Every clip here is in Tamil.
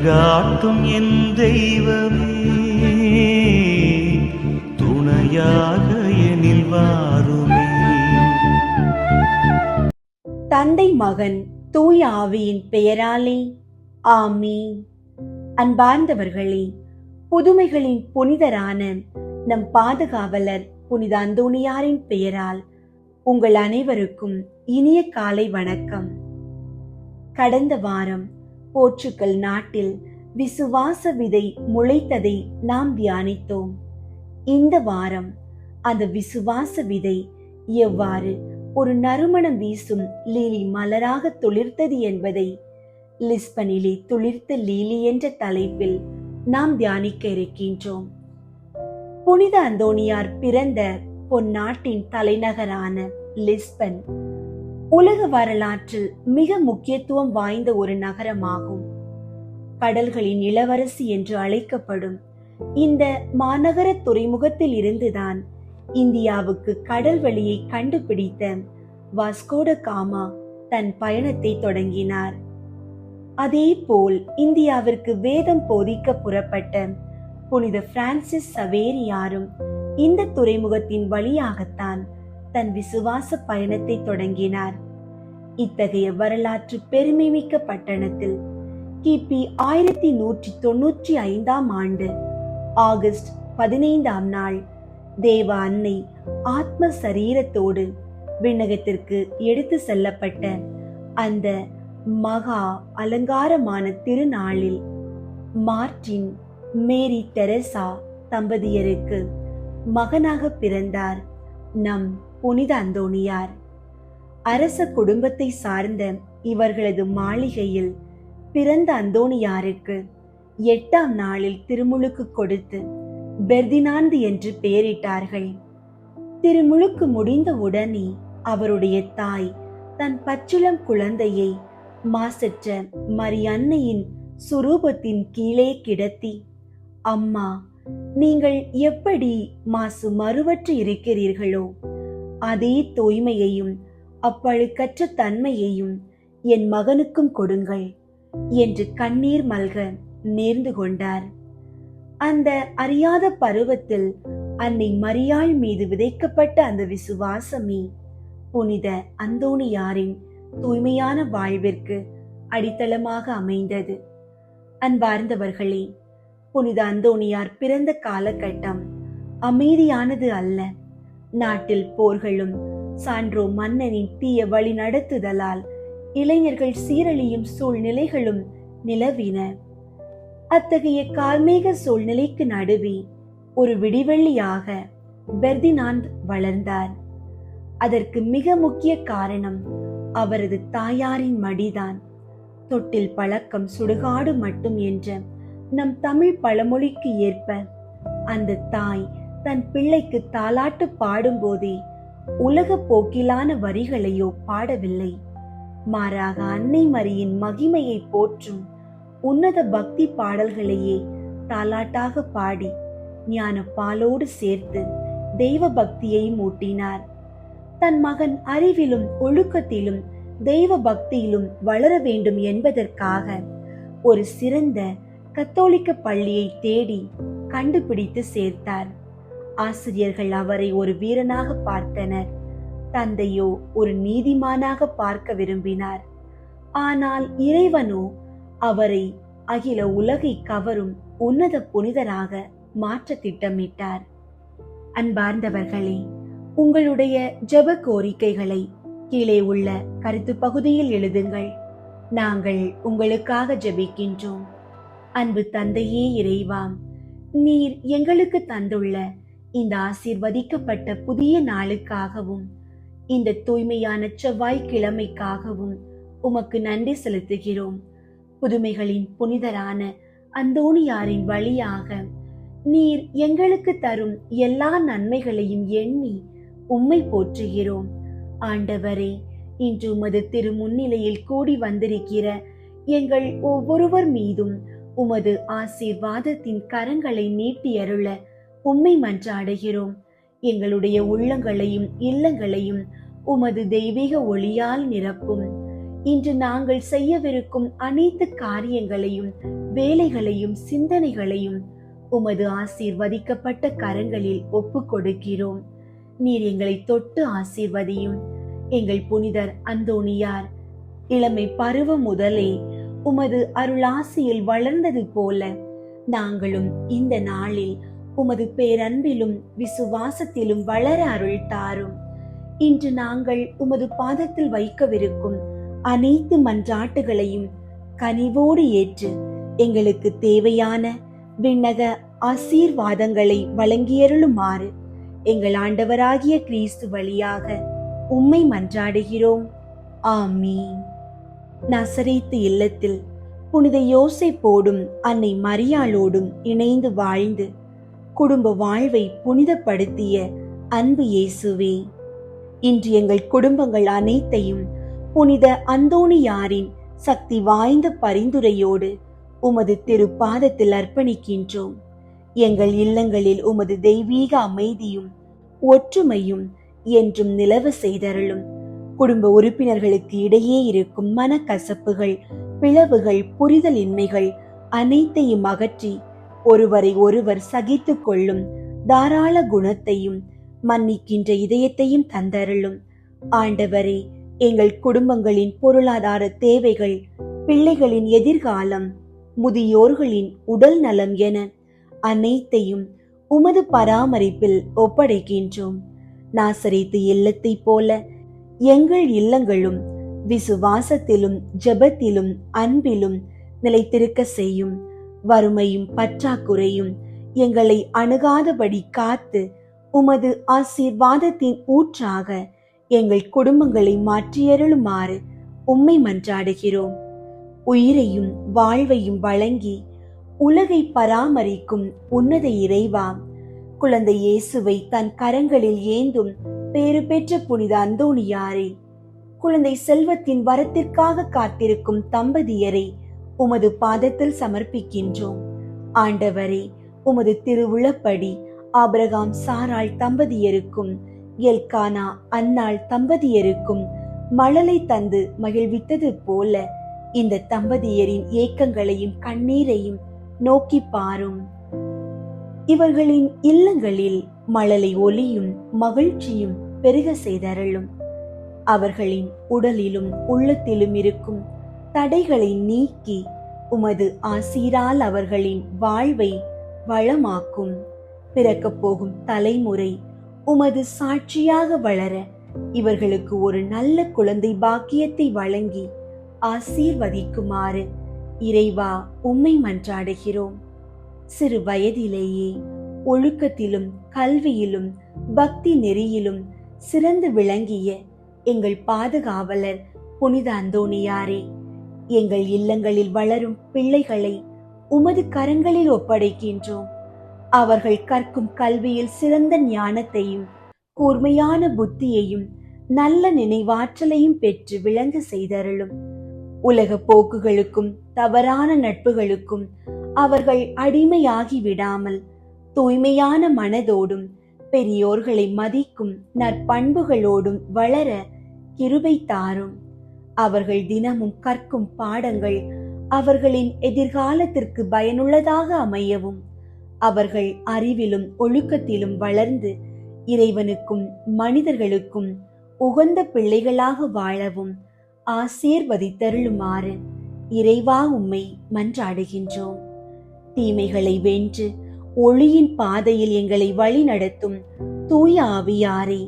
வழிகாட்டும் என் தெய்வமே, துணையாக எனில் வாருமே. தந்தை மகன் தூய ஆவியின் பெயராலே ஆமீன். அன்பார்ந்தவர்களே, புதுமைகளின் புனிதரான நம் பாதுகாவலர் புனித அந்தோணியாரின் பெயரால் உங்கள் அனைவருக்கும் இனிய காலை வணக்கம். கடந்த வாரம் போர்ச்சுகல் நாட்டில் விசுவாச விதை முளைத்ததை நாம் தியானித்தோம். இந்த வாரம் அந்த விசுவாச விதை எவ்வாறு ஒரு நறுமணம் வீசும் லீலி மலராக துளிர்த்தது என்பதை லிஸ்பனிலே துளிர்த்த லீலி என்ற தலைப்பில் நாம் தியானிக்க இருக்கின்றோம். புனித அந்தோணியார் பிறந்த பொன்னாட்டின் தலைநகரான லிஸ்பன் உலக வரலாற்றில் மிக முக்கியத்துவம் வாய்ந்த ஒரு நகரமாகும். கடல்களின் இளவரசி என்று அழைக்கப்படும் இந்த மாநகர துறைமுகத்தில் இருந்துதான் இந்தியாவுக்கு கடல் வழியை கண்டுபிடித்த வாஸ்கோட காமா தன் பயணத்தை தொடங்கினார். அதே போல் இந்தியாவிற்கு வேதம் போதிக்க புறப்பட்ட புனித பிரான்சிஸ் சவேரியாரும் இந்த துறைமுகத்தின் வழியாகத்தான் தன் விசுவாச பயணத்தை தொடங்கினார். இத்தகைய வரலாற்று பெருமைமிக்க பட்டணத்தில் கிபி 1195 ஆண்டு ஆகஸ்ட் 15 நாள் தேவ அன்னை ஆத்ம சரீரத்தோடு விண்ணகத்திற்கு எடுத்து செல்லப்பட்ட அந்த மகா அலங்காரமான திருநாளில் மார்டின் மேரி தெரசா தம்பதியருக்கு மகனாக பிறந்தார் நம் புனித அந்தோணியார். அரச குடும்பத்தை சார்ந்த இவர்களது மாளிகையில் பிறந்த அந்தோணியாருக்கு 8ஆம் நாளில் திருமுழுக்கு கொடுத்து பெர்தினாந்து என்று பெயரிட்டார்கள். திருமுழுக்கு முடிந்த உடனே அவருடைய தாய் தன் பச்சிளம் குழந்தையை மாசற்ற மரியன்னையின் சுரூபத்தின் கீழே கிடத்தி, அம்மா, நீங்கள் எப்படி மாசு மறுவற்று இருக்கிறீர்களோ அதே தூய்மையையும் அப்பழுக்கற்ற தன்மையையும் என் மகனுக்கும் கொடுங்கள் என்று கண்ணீர் மல்க நேர்ந்து கொண்டார். அந்த அறியாத பருவத்தில் அன்னை மரியாள் மீது விதைக்கப்பட்ட அந்த விசுவாசமே புனித அந்தோணியாரின் தூய்மையான வாழ்விற்கு அடித்தளமாக அமைந்தது. அன்பார்ந்தவர்களே, புனித அந்தோணியார் பிறந்த காலகட்டம் அமைதியானது அல்ல. நாட்டில் போர்களும் சான்றோ மன்னனின் தீய வழி நடத்துதலால் இளைஞர்கள் சீரழியும் சூழ்நிலைகளும் நிலவின. அத்தகைய கார்மேக சூழ்நிலைக்கு நடுவே ஒரு விடிவெள்ளியாக பெர்தினாந்த் வளர்ந்தார். அதற்கு மிக முக்கிய காரணம் அவரது தாயாரின் மடிதான். தொட்டில் பழக்கம் சுடுகாடு மட்டும் என்ற நம் தமிழ் பழமொழிக்கு ஏற்ப அந்த தாய் தன் பிள்ளைக்கு தாலாட்டு பாடும்போதே உலக போக்கிலான வரிகளையோ பாடவில்லை. மாறாக அன்னை மரியின் மகிமையை போற்றும் உன்னத பக்தி பாடல்களையே தாலாட்டாக பாடி ஞான பாலோடு சேர்த்து தெய்வ பக்தியை மூட்டினார். தன் மகன் அறிவிலும் ஒழுக்கத்திலும் தெய்வ பக்தியிலும் வளர வேண்டும் என்பதற்காக ஒரு சிறந்த கத்தோலிக்க பள்ளியை தேடி கண்டுபிடித்து சேர்த்தார். ஆசிரியர்கள் அவரை ஒரு வீரனாக பார்த்தனர். தந்தையோ ஒரு நீதிமானாக பார்க்க விரும்பினார். ஆனால் இறைவனோ அவரை அகில உலகை கவரும் உன்னத புனிதராக மாற்ற திட்டமிட்டார். அன்பார்ந்தவர்களே, உங்களுடைய ஜெப கோரிக்கைகளை கீழே உள்ள கருத்து பகுதியில் எழுதுங்கள். நாங்கள் உங்களுக்காக ஜெபிக்கின்றோம். அன்பு தந்தையே இறைவா, நீர் எங்களுக்கு தந்துள்ள இந்த ஆசீர்வதிக்கப்பட்ட புதிய நாளுக்காகவும் இந்த தூய்மையான செவ்வாய்க்கிழமைக்காகவும் உமக்கு நன்றி செலுத்துகிறோம். புதுமைகளின் புனிதரான அந்தோணியாரின் வழியாக நீர் எங்களுக்கு தரும் எல்லா நன்மைகளையும் எண்ணி உம்மை போற்றுகிறோம். ஆண்டவரே, இன்று உமது திரு முன்னிலையில் கூடி வந்திருக்கிற எங்கள் ஒவ்வொருவர் மீதும் உமது ஆசீர்வாதத்தின் கரங்களை நீட்டியருள உம்மை மன்றாடுகிறோம். எங்களுடைய உள்ளங்களையும் இல்லங்களையும் உமது தெய்வீக ஒளியால் நிரப்பும். இன்று நாங்கள் செய்யவிருக்கும் அனைத்து காரியங்களையும், வேலைகளையும், சிந்தனைகளையும் உமது ஆசீர்வதிக்கப்பட்ட கரங்களில் ஒப்பு கொடுக்கிறோம். நீர் எங்களை தொட்டு ஆசீர்வதியும். எங்கள் புனிதர் அந்தோணியார் இளமை பருவம் முதலே உமது அருளாசியில் வளர்ந்தது போல நாங்களும் இந்த நாளில் உமது பேரன்பிலும் விசுவாசத்திலும் வளர அருள் தாரும். இன்று நாங்கள் உமது பாதத்தில் வைக்கவிருக்கும் அனைத்து மன்றாட்டுகளையும் கனிவோடு ஏற்று எங்களுக்கு தேவையான விண்ணக ஆசீர்வாதங்களை வழங்கியருளுமாறு எங்கள் ஆண்டவராகிய கிறிஸ்து வழியாக உம்மை மன்றாடுகிறோம். ஆமீன். நசரேத்து இல்லத்தில் புனித யோசேப்போடும் அன்னை மரியாளோடும் இணைந்து வாழ்ந்து குடும்ப வாழ்வை புனிதப்படுத்திய அன்பு இயேசுவே, இன்று எங்கள் குடும்பங்கள் அனைத்தையும் புனித அந்தோணியாரின் சக்தி வாய்ந்த பரிந்துரையோடு உமது திருப்பாதத்தில் அர்ப்பணிக்கின்றோம். எங்கள் இல்லங்களில் உமது தெய்வீக அமைதியும் ஒற்றுமையும் என்றும் நிலவ செய்தருளும். குடும்ப உறுப்பினர்களுக்கு இடையே இருக்கும் மனக்கசப்புகள், பிளவுகள், புரிதலின்மைகள் அனைத்தையும் அகற்றி ஒருவரை ஒருவர் சகித்து கொள்ளும் தாராள குணத்தையும் மன்னிக்கின்ற இதயத்தையும் தந்தருளும். ஆண்டவரே, எங்கள் குடும்பங்களின் பொருளாதார தேவைகள், பிள்ளைகளின் எதிர்காலம், முதியோர்களின் உடல் நலம் என அனைத்தையும் உமது பராமரிப்பில் ஒப்படைக்கின்றோம். நாசரேத்து இல்லத்தை போல எங்கள் இல்லங்களும் விசுவாசத்திலும் ஜெபத்திலும் அன்பிலும் நிலைத்திருக்க செய்யும். வறுமையும் பற்றாக்குறையும் எங்களை அணுகாதபடி காத்து உமது ஆசீர்வாதத்தின் ஊற்றாக எங்கள் குடும்பங்களை மாற்றியருளுமாறு உம்மை மன்றாடுகிறோம். உயிரையும் வாழ்வையும் வழங்கி உலகை பராமரிக்கும் உன்னத இறைவா, குழந்தை இயேசுவை தன் கரங்களில் ஏந்தும் பேறு பெற்ற புனித அந்தோணியாரை, குழந்தை செல்வத்தின் வரத்திற்காக காத்திருக்கும் தம்பதியரை உமது பாதத்தில் சமர்ப்பிக்கின்றோம். ஆண்டவரே, உமது திருவுளப்படி ஆபிரகாம் சாராள் தம்பதியருக்கும் எல்கானா அன்னாள் தம்பதியருக்கும் மழலை தந்து மகிழ்வித்தது போல இந்த தம்பதியரின் ஏக்கங்களையும் கண்ணீரையும் நோக்கி பாரும். இவர்களின் இல்லங்களில் மழலை ஒளியும் மகிழ்ச்சியும் பெருக செய்தருளும். அவர்களின் உடலிலும் உள்ளத்திலும் இருக்கும் தடைகளை நீக்கி உமது ஆசீரால் அவர்களின் வாழ்வை வளமாக்கும். பிறக்கப் போகும் தலைமுறை உமது சாட்சியாக வளர இவர்களுக்கு ஒரு நல்ல குழந்தை பாக்கியத்தை வழங்கி ஆசீர்வதிக்குமாறு இறைவா உம்மை மன்றாடுகிறோம். சிறு வயதிலேயே ஒழுக்கத்திலும் கல்வியிலும் பக்தி நெறியிலும் சிறந்து விளங்கிய எங்கள் பாதுகாவலர் புனித அந்தோணியாரே, எங்கள் இல்லங்களில் வளரும் பிள்ளைகளை உமது கரங்களில் ஒப்படைக்கின்றோம். அவர்கள் கற்கும் கல்வியில் சிறந்த ஞானத்தையும் கூர்மையான புத்தியையும் நல்ல நினைவாற்றலையும் பெற்று விளங்க செய்தருளும். உலக போக்குகளுக்கும் தவறான நட்புகளுக்கும் அவர்கள் அடிமையாகி விடாமல் தூய்மையான மனதோடும் பெரியோர்களை மதிக்கும் நற்பண்புகளோடும் வளர கிருபை தாரும். அவர்கள் தினமும் கற்கும் பாடங்கள் அவர்களின் எதிர்காலத்திற்கு பயனுள்ளதாக அமையவும், அவர்கள் அறிவிலும் ஒழுக்கத்திலும் வளர்ந்து இறைவனுக்கும் மனிதர்களுக்கும் உகந்த பிள்ளைகளாக வாழவும் ஆசீர்வதித்தருளுமாறு இறைவா உம்மை மன்றாடுகின்றோம். தீமைகளை வென்று ஒளியின் பாதையில் எங்களை வழி நடத்தும் தூய ஆவியாரே,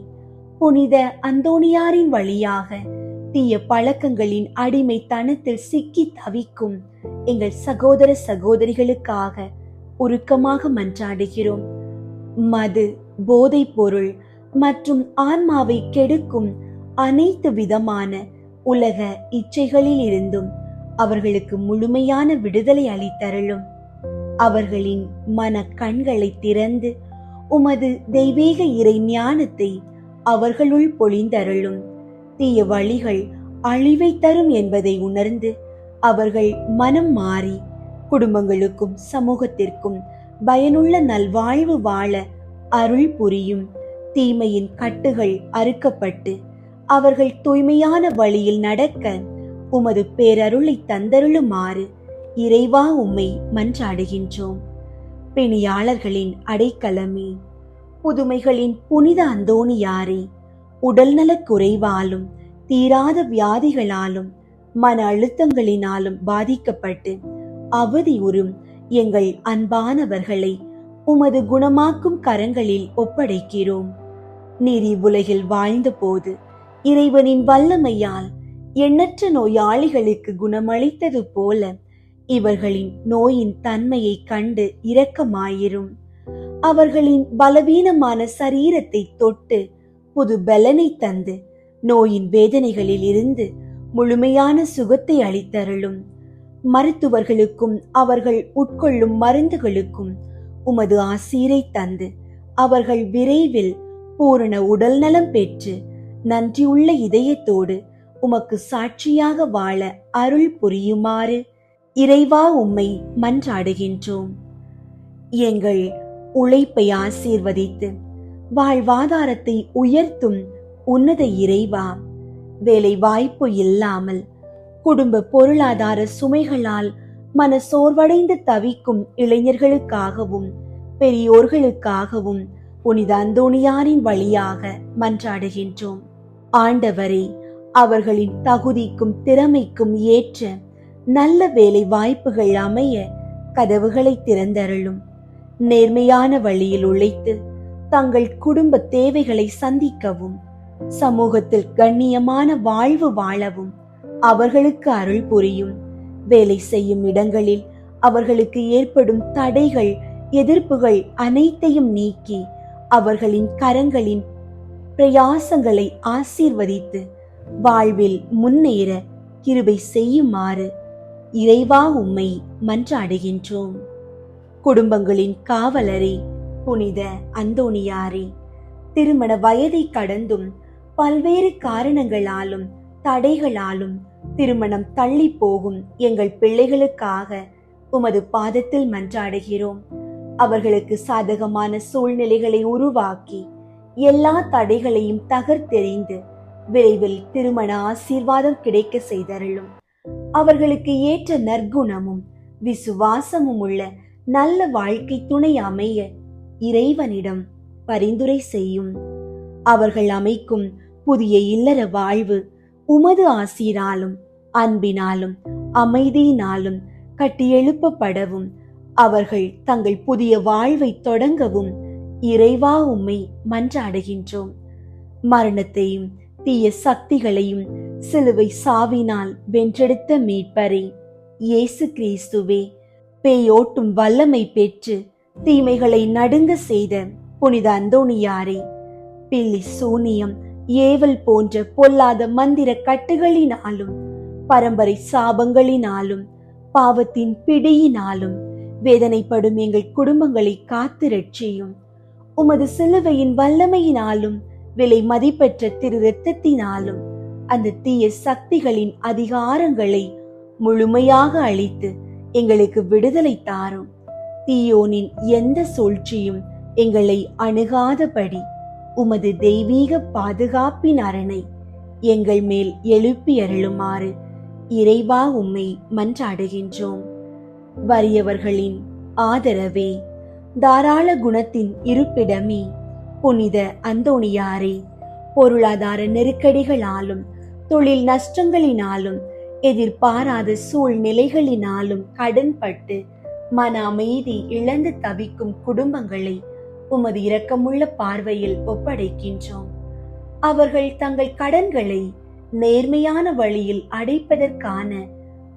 புனித அந்தோணியாரின் வழியாக தீய பழக்கங்களின் அடிமைத்தனத்தில் சிக்கி தவிக்கும் எங்கள் சகோதர சகோதரிகளுக்காக உருக்கமாக மன்றாடுகிறோம். மது, போதைப் பொருள் மற்றும் ஆன்மாவை கெடுக்கும் அனைத்து விதமான உலக இச்சைகளில் இருந்தும் அவர்களுக்கு முழுமையான விடுதலை அளித்தருளும். அவர்களின் மன கண்களை திறந்து உமது தெய்வீக இறை ஞானத்தை அவர்களுள் பொழிந்தருளும். தீய வழிகள் அழிவை தரும் என்பதை உணர்ந்து அவர்கள் மனம் மாறி குடும்பங்களுக்கும் சமூகத்திற்கும் பயனுள்ள நல்வாழ்வு வாழ அருள் புரியும். தீமையின் கட்டுகள் அறுக்கப்பட்டு அவர்கள் தூய்மையான வழியில் நடக்க உமது பேரருளை தந்தருளுமாறு இறைவா உம்மை மன்றாடுகின்றோம். பிணியாளர்களின் அடைக்கலமே, புதுமைகளின் புனித அந்தோணியாரே, உடல்நலக் குறைவாலும் தீராத வியாதிகளாலும் மன அழுத்தங்களினாலும் பாதிக்கப்பட்டு அவதியுறும் எங்கள் அன்பானவர்களை உமது குணமாக்கும் கரங்களில் ஒப்படைக்கிறோம். நீர் இவ்வுலகில் வாழ்ந்த போது இறைவனின் வல்லமையால் எண்ணற்ற நோயாளிகளுக்கு குணமளித்தது போல இவர்களின் நோயின் தன்மையை கண்டு இரக்கமாயிரும். அவர்களின் பலவீனமான சரீரத்தை தொட்டு புது பலனை தந்து நோயின் வேதனைகளில் இருந்து முழுமையான சுகத்தை அளித்தருளும். மருத்துவர்களுக்கும் அவர்கள் உட்கொள்ளும் மருந்துகளுக்கும் உமது ஆசீரை தந்து அவர்கள் விரைவில் பூரண உடல் நலம் பெற்று நன்றியுள்ள இதயத்தோடு உமக்கு சாட்சியாக வாழ அருள் புரியுமாறு இறைவா உம்மை மன்றாடுகின்றோம். எங்கள் உழைப்பை ஆசீர்வதித்து வாழ்வாதாரத்தை உயர்த்தும் உன்னத இறைவா, வேலை வாய்ப்பு இல்லாமல் குடும்ப பொருளாதார சுமைகளால் மன சோர்வடைந்து தவிக்கும் இளைஞர்களுக்காகவும் பெரியோர்களுக்காகவும் புனித அந்தோணியாரின் வழியாக மன்றாடுகின்றோம். ஆண்டவரே, அவர்களின் தகுதிக்கும் திறமைக்கும் ஏற்ற நல்ல வேலை வாய்ப்புகள் அமைய கதவுகளை திறந்தருளும். நேர்மையான வழியில் உழைத்து தங்கள் குடும்ப தேவைகளை சந்திக்கவும் சமூகத்தில் கண்ணியமான வாழ்வு வாழவும் அவர்களுக்கு அருள் புரியும். வேலை செய்யும் இடங்களில் அவர்களுக்கு ஏற்படும் தடைகள், எதிர்ப்புகள் அனைத்தையும் நீக்கி அவர்களின் கரங்களின் பிரயாசங்களை ஆசீர்வதித்து வாழ்வில் முன்னேற கிருபை செய்யுமாறு இறைவா உம்மை மன்றாடுகின்றோம். குடும்பங்களின் காவலரே, புனித அந்தோணியாரே, திருமண வயதை கடந்தும் பல்வேறு காரணங்களாலும் தடைகளாலும் திருமணம் தள்ளி போகும் எங்கள் பிள்ளைகளுக்காக உமது பாதத்தில் மன்றாடுகிறோம். அவர்களுக்கு சாதகமான சூழ்நிலைகளை உருவாக்கி எல்லா தடைகளையும் தகர்த்தெறிந்து விரைவில் திருமண ஆசீர்வாதம் கிடைக்க செய்தருளும். அவர்களுக்கு ஏற்ற நற்குணமும் விசுவாசமும் உள்ள நல்ல வாழ்க்கை துணை அமைய இறைவனிடம் பரிந்துரை செய்யும். அவர்கள் அமைக்கும் புதிய இல்லற வாழ்வு உமது ஆசீராலும் அன்பினாலும் அமைதியினாலும் கட்டியெழுப்பப்படவும் அவர்கள் தங்கள் புதிய வாழ்வை தொடங்கவும் இறைவா உம்மை மன்றாடுகின்றோம். மரணத்தையும் தீய சக்திகளையும் சிலுவை சாவினால் வென்றெடுத்த மீட்பரே, இயேசு கிறிஸ்துவே, பேயோட்டும் வல்லமை பெற்று தீமைகளை நடுங்க செய்த புனித அந்தோணியாரே, பில்லி சூனியம், ஏவல் போன்ற பொல்லாத மந்திர கட்டுகளினாலும் பரம்பரை சாபங்களினாலும் பாவத்தின் பிடியினாலும் வேதனைப்படும் எங்கள் குடும்பங்களை காத்து ரட்சியும். உமது சிலுவையின் வல்லமையினாலும் விலை மதிப்பெற்ற திரு இரத்தத்தினாலும் அந்த தீய சக்திகளின் அதிகாரங்களை முழுமையாக அழித்து எங்களுக்கு விடுதலை தாரும். தீயோனின் எந்த சூழ்ச்சியும் எங்களை அணுகாதபடி உமது தெய்வீக பாதுகாப்பின் அரணை எங்கள் மேல் எழுப்பி அருளுமாறு இறைவா உம்மை மன்றாடுகின்றோம். வறியவர்களின் ஆதரவே, தாராள குணத்தின் இருப்பிடமே, புனித அந்தோணியாரே, பொருளாதார நெருக்கடிகளாலும் தொழில் நஷ்டங்களினாலும் எதிர்பாராத சூழ்நிலைகளினாலும் கடன்பட்டு மன அமைதி இழந்து தவிக்கும் குடும்பங்களை உமது இரக்கமுள்ள பார்வையில் ஒப்படைக்கின்றோம். அவர்கள் தங்கள் கடன்களை நேர்மையான வழியில் அடைப்பதற்கான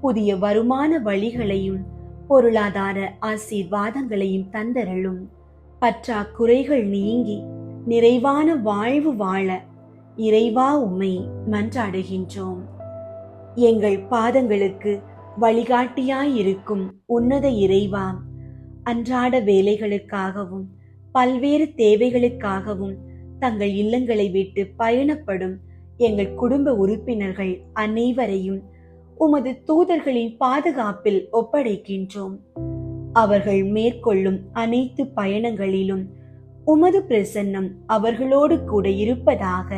புதிய வருமான வழிகளையும் பொருளாதார ஆசீர்வாதங்களையும் தந்தருளும். பற்றாக்குறைகள் நீங்கி நிறைவான வாழ்வு வாழ இறைவா உம்மை மன்றாடுகின்றோம். எங்கள் பாதங்களுக்கு வழிகாட்டியாயிருக்கும் உன்னத இறைவா, அன்றாட வேலைகளுக்காகவும் பல்வேறு தேவைகளுக்காகவும் தங்கள் இல்லங்களை விட்டு பயணப்படும் எங்கள் குடும்ப உறுப்பினர்கள் அனைவரையும் உமது தூதர்களின் பாதுகாப்பில் ஒப்படைக்கின்றோம். அவர்கள் மேற்கொள்ளும் அனைத்து பயணங்களிலும் உமது பிரசன்னம் அவர்களோடு கூட இருப்பதாக.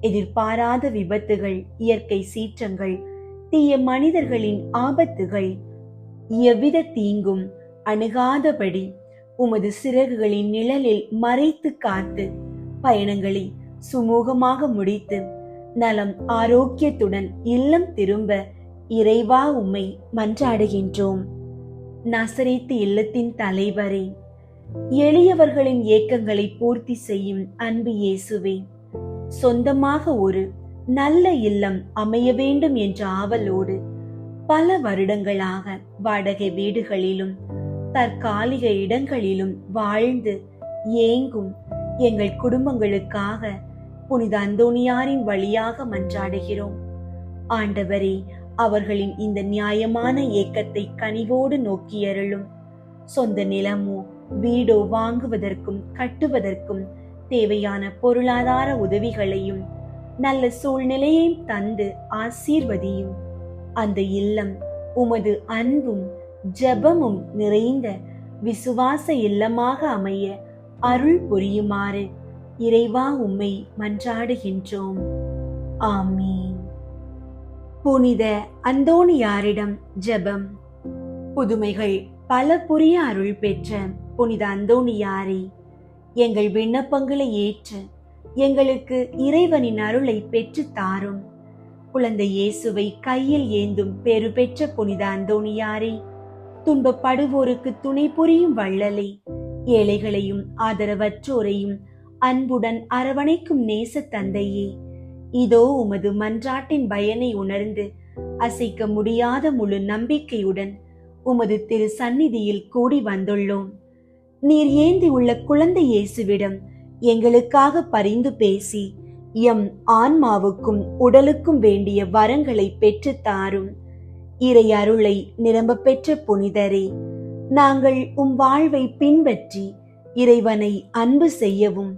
எதிர்பாராத விபத்துகள், இயற்கை சீற்றங்கள், தீய மனிதர்களின் ஆபத்துகள் எவ்வித தீங்கும் அணுகாதபடி உமது சிறகுகளின் நிழலில் மறைத்து காத்து பயணங்களை சுமூகமாக முடித்து நலம் ஆரோக்கியத்துடன் இல்லம் திரும்ப இறைவா உம்மை மன்றாடுகின்றோம். நசரேத்து இல்லத்தின் தலைவரே, எளியவர்களின் ஏக்கங்களை பூர்த்தி செய்யும் அன்பு இயேசுவே, சொந்தமாக ஒரு நல்ல இல்லம் அமைய வேண்டும் என்ற ஆவலோடு பல வருடங்களாக வாடகை வீடுகளிலும் தற்காலிக இடங்களிலும் வாழ்ந்து ஏங்கும் எங்கள் குடும்பங்களுக்காக புனித அந்தோணியாரின் வழியாக மன்றாடுகிறோம். ஆண்டவரே, அவர்களின் இந்த நியாயமான ஏக்கத்தை கனிவோடு நோக்கியருளும். சொந்த நிலமோ வீடோ வாங்குவதற்கும் கட்டுவதற்கும் தேவையான பொருளாதார உதவிகளையும் நல்ல சூழ்நிலையையும் தந்து ஆசீர்வதியும். அந்த இல்லம் உமது அன்பும் ஜெபமும் நிறைந்த விசுவாச இல்லமாக அமைய அருள் புரியுமாறு இறைவா உம்மை மன்றாடுகின்றோம். ஆமீன். புனித அந்தோணியாரிடம் ஜெபம். புதுமைகள் பல புரிய அருள் பெற்ற புனித அந்தோணியாரே, எங்கள் விண்ணப்பங்களை ஏற்று எங்களுக்கு இறைவனின் அருளை பெற்று தாரும். குழந்தை இயேசுவை கையில் ஏந்தும் பெரு பெற்ற புனித அந்தோணியாரே, துன்பப்படுவோருக்கு துணை புரியும் வள்ளலே, ஏழைகளையும் ஆதரவற்றோரையும் அன்புடன் அரவணைக்கும் நேச தந்தையே, இதோ உமது மன்றாட்டின் பயனை உணர்ந்து அசைக்க முடியாத முழு நம்பிக்கையுடன் உமது திரு சந்நிதியில் கூடி வந்துள்ளோம். நீர் ஏந்தி உள்ள குழந்தை இயேசுவிடம் எங்களுக்காக பரிந்து பேசி எம் ஆன்மாவுக்கும் உடலுக்கும் வேண்டிய வரங்களை பெற்று தாரும். இறை அருளை நிரம்ப பெற்ற புனிதரே, நாங்கள் வாழ்வை பின்பற்றி இறைவனை அன்பு செய்யவும்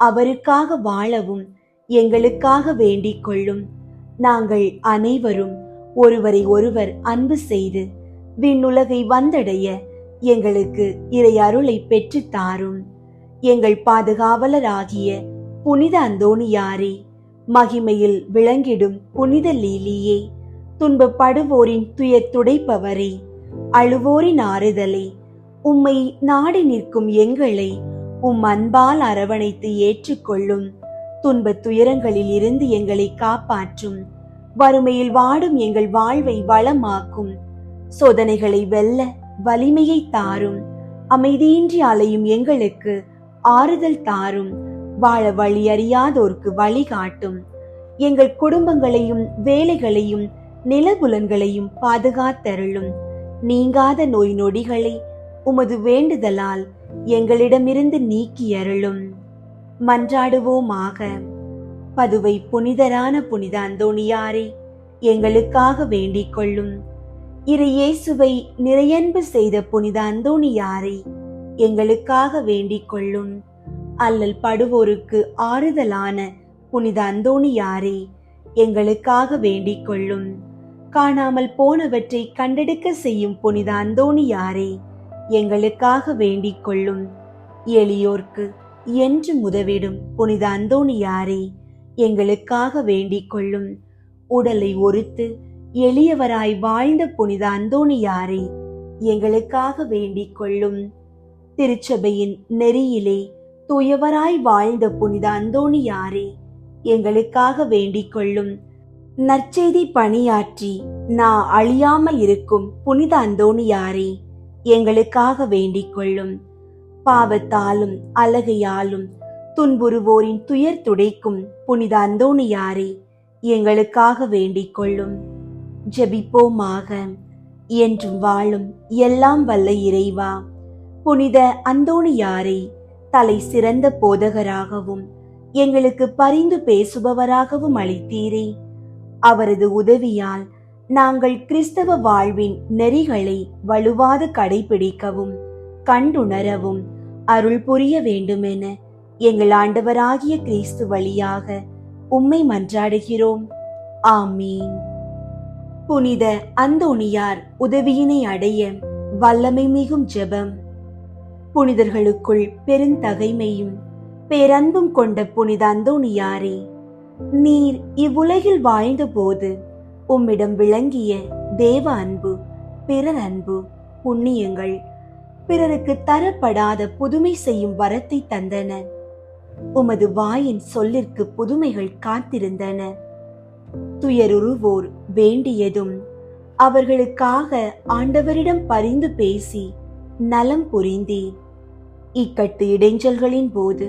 அவருக்காக வாழவும் எங்களுக்காக வேண்டிக் கொள்ளும். நாங்கள் அனைவரும் ஒருவரை ஒருவர் அன்பு செய்து விண்ணுலகை வந்தடைய எங்களுக்கு இறை அருளை பெற்று தாரும். எங்கள் பாதுகாவலராகிய புனித அந்தோணியாரே, மகிமையில் விளங்கிடும் புனித லீலியே, துன்பப்படுவோரின் துயர் துடைப்பவரே, அழுவோரின் ஆறுதலே, உம்மை நாடி நிற்கும் எங்களை அன்பால் அரவணைத்து ஏற்றுக்கொள்ளும். துன்ப துயரங்களில் இருந்து எங்களை காப்பாற்றும். வறுமையில் வாடும் எங்கள் வாழ்வை வளமாக்கும். சோதனைகளை வெல்ல வலிமையை தாரும். அமைதியின்றி அலையும் எங்களுக்கு ஆறுதல் தாரும். வாழ வழி அறியாதோர்க்கு வழிகாட்டும். எங்கள் குடும்பங்களையும் வேலைகளையும் நிலபுலன்களையும் பாதுகாத்தருளும். நீங்காத நோய் நொடிகளை உமது வேண்டுதலால் எங்களிடமிருந்து நீக்கியருளும். மன்றாடுவோமாக. பதுவை புனிதரான புனித அந்தோணியாரே, எங்களுக்காக வேண்டிக் கொள்ளும். இறை இயேசுவை நிறையன்பு செய்த புனித அந்தோணியாரே, எங்களுக்காக வேண்டிக் கொள்ளும். அல்லல் படுவோருக்கு ஆறுதலான புனித அந்தோணியாரே, எங்களுக்காக வேண்டிக் கொள்ளும். காணாமல் போனவற்றை கண்டெடுக்க செய்யும் புனித அந்தோணியாரே, எங்களுக்காக வேண்டிக் கொள்ளும். எளியோர்க்கு என்று உதவிடும் புனித அந்தோணியாரே, எங்களுக்காக வேண்டிக் கொள்ளும். உடலை ஒருத்து எளியவராய் வாழ்ந்த புனித அந்தோணியாரே, எங்களுக்காக வேண்டிக் கொள்ளும். திருச்சபையின் நெறியிலே தூயவராய் வாழ்ந்த புனித அந்தோணியாரே, எங்களுக்காக வேண்டிக் கொள்ளும். நற்செய்தி பணியாற்றி நான் அழியாமல் இருக்கும் புனித அந்தோணியாரே, எங்களுக்காக வேண்டிக் கொள்ளும். பாவத்தாலும் அலகையாலும் துன்புறுவோரின் துயர் துடைக்கும் புனித அந்தோணியாரே, எங்களுக்காக வேண்டிக் கொள்ளும். ஜெபிப்போமாக. என்றும் வாழும் எல்லாம் வல்ல இறைவா, புனித அந்தோணியாரை தலை சிறந்த போதகராகவும் எங்களுக்கு பரிந்து பேசுபவராகவும் அளித்தீரே. அவரது உதவியால் நாங்கள் கிறிஸ்தவ வாழ்வின் நெறிகளை வலுவாது கடைபிடிக்கவும் கண்டுணரவும் அருள் புரிய வேண்டுமென எங்கள் ஆண்டவராகிய கிறிஸ்து வழியாக உம்மை மன்றாடுகிறோம். ஆமீன். புனித அந்தோணியார் உதவியினை அடைய வல்லமை மிகும் ஜெபம். புனிதர்களுக்குள் பெருந்தகைமையும் பேரன்பும் கொண்ட புனித அந்தோணியாரே, நீர் இவ்வுலகில் வாழ்ந்த போது உம்மிடம் விளங்கிய தேவ அன்பு, பிறர் அன்பு, புண்ணியங்கள் பிறருக்கு தரப்படாத புதுமை செய்யும் வரத்தை தந்தன. உமது வாயின் சொல்லிற்கு புதுமைகள் காத்திருந்தன. துயருறுவோர் வேண்டியதும் அவர்களுக்காக ஆண்டவரிடம் பரிந்து பேசி நலம் புரிந்தீர். இக்கட்டு இடைஞ்சல்களின் போது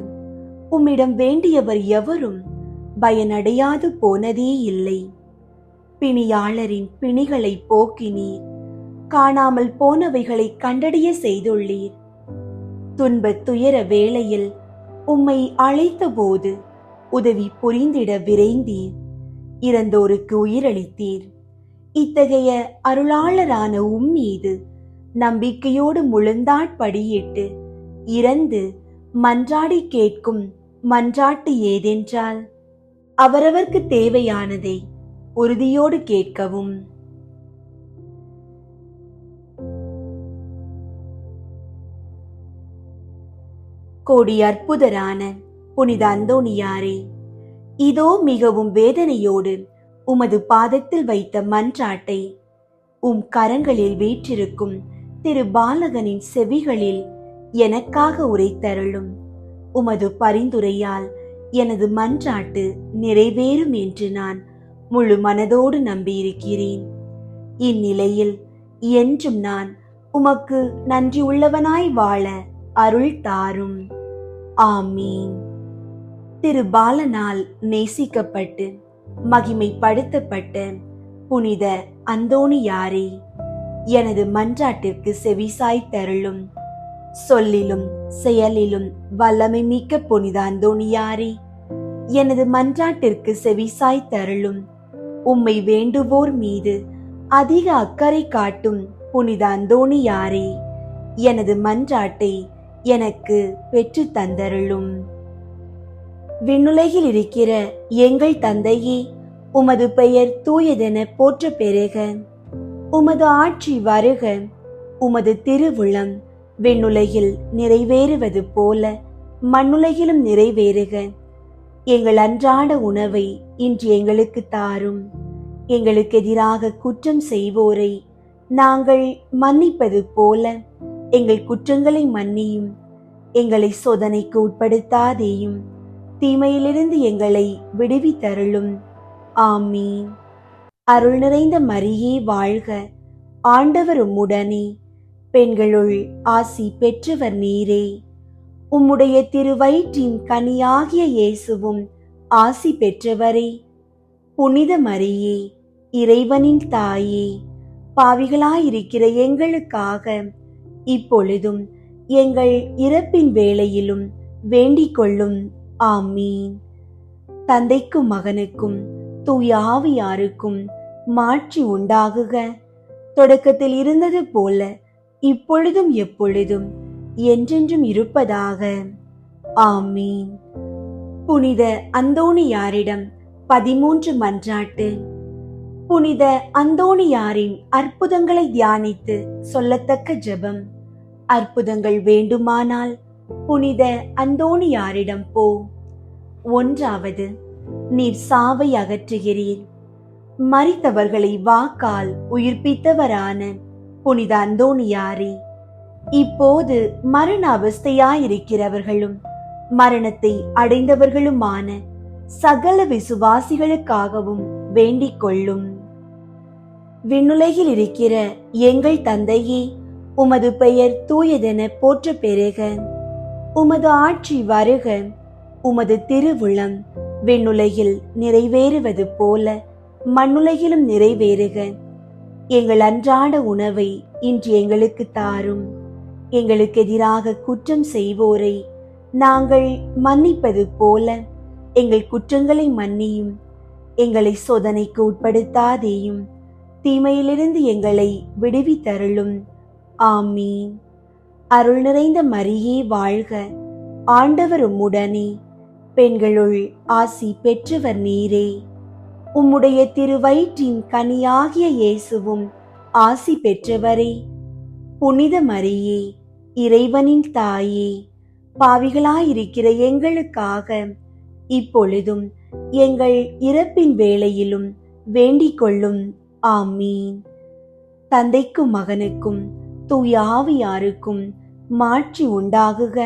உம்மிடம் வேண்டியவர் எவரும் பயனடையாது போனதே இல்லை. பிணியாளரின் பிணிகளை போக்கினீர். காணாமல் போனவைகளை கண்டடைய செய்துள்ளீர். துன்பத் துயர வேளையில் உம்மை அழைத்த போது உதவி புரிந்திட விரைந்தீர். இறந்தோருக்கு உயிரளித்தீர். இத்தகைய அருளாளரான உம்மீது நம்பிக்கையோடு முழந்தாட்படியிட்டு இறந்து மன்றாடி கேட்கும் மன்றாட்டு ஏதென்றால், அவரவர்க்கு தேவையானதை உறுதியோடு கேட்கவும். கோடி அற்புதரான புனித அந்தோணியாரே, இதோ மிகவும் வேதனையோடு உமது பாதத்தில் வைத்த மன்றாட்டை உம் கரங்களில் வீற்றிருக்கும் திரு பாலகனின் செவிகளில் எனக்காக உரைத்தருளும். உமது பரிந்துரையால் எனது மன்றாட்டு நிறைவேறும் என்று நான் முழு மனதோடு நம்பியிருக்கிறேன். இந்நிலையில் என்றும் நான் உமக்கு நன்றி உள்ளவனாய் வாழ அருள் தாரும். ஆமீன். திரு பாலனால் நேசிக்கப்பட்டு மகிமைப்படுத்தப்பட்ட புனித அந்தோணியாரே, எனது மன்றாட்டிற்கு செவிசாய்த்தருளும். சொல்லிலும் செயலிலும் வல்லமை மிக்க புனித அந்தோணியாரே, எனது மன்றாட்டிற்கு செவிசாய்த்தருளும். உம்மை வேண்டுவோர் மீது அதிக அக்கறை காட்டும் புனித அந்தோணியாரே, எனது மன்றாட்டை எனக்கு பெற்று தந்தருளும். விண்ணுலகில் இருக்கிற எங்கள் தந்தையே, உமது பெயர் தூயதென போற்ற பெறுக. உமது ஆட்சி வருக. உமது திருவுளம் விண்ணுலகில் நிறைவேறுவது போல மண்ணுலகிலும் நிறைவேறுக. எங்கள் அன்றாட உணவை இன்று எங்களுக்கு தாரும். எங்களுக்கு எதிராக குற்றம் செய்வோரை நாங்கள் மன்னிப்பது போல எங்கள் குற்றங்களை மன்னியும். எங்களை சோதனைக்கு உட்படுத்தாதேயும், தீமையிலிருந்து எங்களை விடுவித்தருளும். ஆமீன். அருள் நிறைந்த மரியே வாழ்க. ஆண்டவர் உம்முடனே, பெண்களுள் ஆசி பெற்றவர் நீரே. உம்முடைய திருவயிற்றின் கனியாகிய இயேசுவும் ஆசி பெற்றவரே. புனித மரியே, இறைவனின் தாயே, பாவிகளாயிருக்கிற எங்களுக்காக இப்பொழுதும் எங்கள் இறப்பின் வேளையிலும் வேண்டிக் கொள்ளும். ஆமீன். தந்தைக்கும் மகனுக்கும் தூய ஆவியாருக்கும் மாட்சி உண்டாகுக. தொடக்கத்தில் இருந்தது போல இப்பொழுதும் எப்பொழுதும் என்றென்றும் இருப்பதாக. ஆமீன். புனித அந்தோணியாரிடம் 13 மன்றாட்டு. புனித அந்தோணியாரின் அற்புதங்களை தியானித்து சொல்லத்தக்க ஜெபம். அற்புதங்கள் வேண்டுமானால் புனித அந்தோணியாரிடம் போ. 1. நீர் சாவை அகற்றுகிறீர். மரித்தவர்களை வாக்கால் உயிர்ப்பித்தவரான புனித அந்தோணியாரே, இப்போது மரண அவஸ்தையாயிருக்கிறவர்களும் மரணத்தை அடைந்தவர்களுமான சகல விசுவாசிகளுக்காகவும் வேண்டிக் கொள்ளும். விண்ணுலகில் இருக்கிற எங்கள் தந்தையே, உமது பெயர் தூயதென போற்ற பெறுக. உமது ஆட்சி வருக. உமது திருவுளம் விண்ணுலகில் நிறைவேறுவது போல மண்ணுலகிலும் நிறைவேறுக. எங்கள் அன்றாட உணவை இன்று எங்களுக்கு தாரும். எங்களுக்கு எதிராக குற்றம் செய்வோரை நாங்கள் மன்னிப்பது போல எங்கள் குற்றங்களை மன்னியும். எங்களை சோதனைக்கு உட்படுத்தாதேயும், தீமையிலிருந்து எங்களை விடுவித்தருளும். ஆமீன். அருள் நிறைந்த மரியே வாழ்க. ஆண்டவர் உம்முடனே, பெண்களுள் ஆசி பெற்றவர் நீரே. உம்முடைய திருவயிற்றின் கனியாகிய இயேசுவும் ஆசி பெற்றவரே. புனித மரியே, இறைவனின் தாயே, பாவிகளாயிருக்கிற எங்களுக்காக இப்பொழுதும் எங்கள் இறப்பின் வேளையிலும் வேண்டிக் கொள்ளும். ஆமீன். தந்தைக்கும் மகனுக்கும் தூய ஆவியாருக்கும் மாட்சி உண்டாகுக.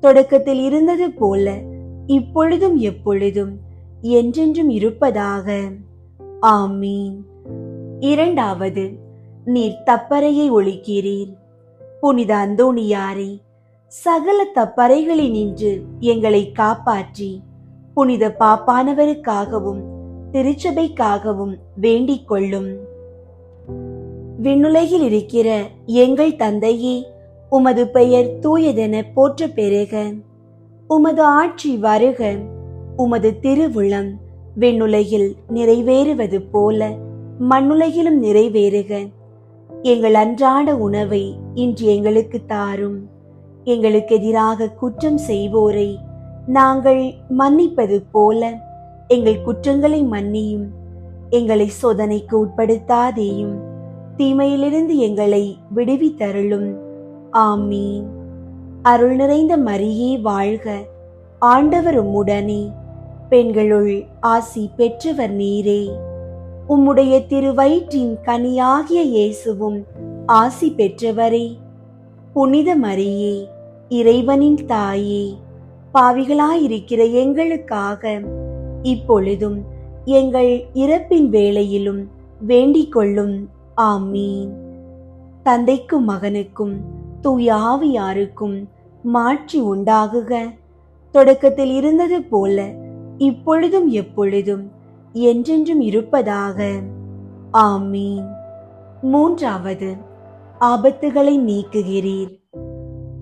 தொடக்கத்தில் இருந்தது போல இப்பொழுதும் எப்பொழுதும் என்றென்றும் இருப்பதாக. ஆமீன். இரண்டாவது, நீர் தப்பறையை ஒழிக்கிறீர். புனித அந்தோணியாரே, சகல தப்பறைகளினின்று எங்களை காப்பாற்றி புனித பாப்பானவருக்காகவும் திருச்சபைக்காகவும் வேண்டிக் கொள்ளும். விண்ணுலகில் இருக்கிற எங்கள் தந்தையே, உமது பெயர் தூயதென போற்ற பெறுக. உமது ஆட்சி வருக. உமது திருவுளம் விண்ணுலகில் நிறைவேறுவது போல மண்ணுலகிலும் நிறைவேறுக. எங்கள் அன்றாட உணவை இன்று எங்களுக்கு தாரும். எங்களுக்கு எதிராக குற்றம் செய்வோரை நாங்கள் மன்னிப்பது போல எங்கள் குற்றங்களை மன்னியும். எங்களை சோதனைக்கு உட்படுத்தாதேயும், தீமையிலிருந்து எங்களை விடுவித்தருளும். ஆமீன். அருள் நிறைந்த மரியே வாழ்க. ஆண்டவர் உம்முடனே, பெண்களுள் ஆசி பெற்றவர் நீரே. உம்முடைய திருவயிற்றின் கனியாகிய இயேசுவும் ஆசி பெற்றவரே. புனித மரியே, இறைவனின் தாயே, பாவிகளாயிருக்கிற எங்களுக்காக இப்பொழுதும் எங்கள் இறப்பின் வேளையிலும் வேண்டிக் கொள்ளும். ஆமீன். தந்தைக்கும் மகனுக்கும் தூய ஆவியாருக்கும் மாட்சி உண்டாகுக. தொடக்கத்தில் இருந்தது போல இப்பொழுதும் எப்பொழுதும் என்றென்றும் இருப்பதாக. ஆமீன். மூன்றாவது, ஆபத்துகளை நீக்குகிறீர்.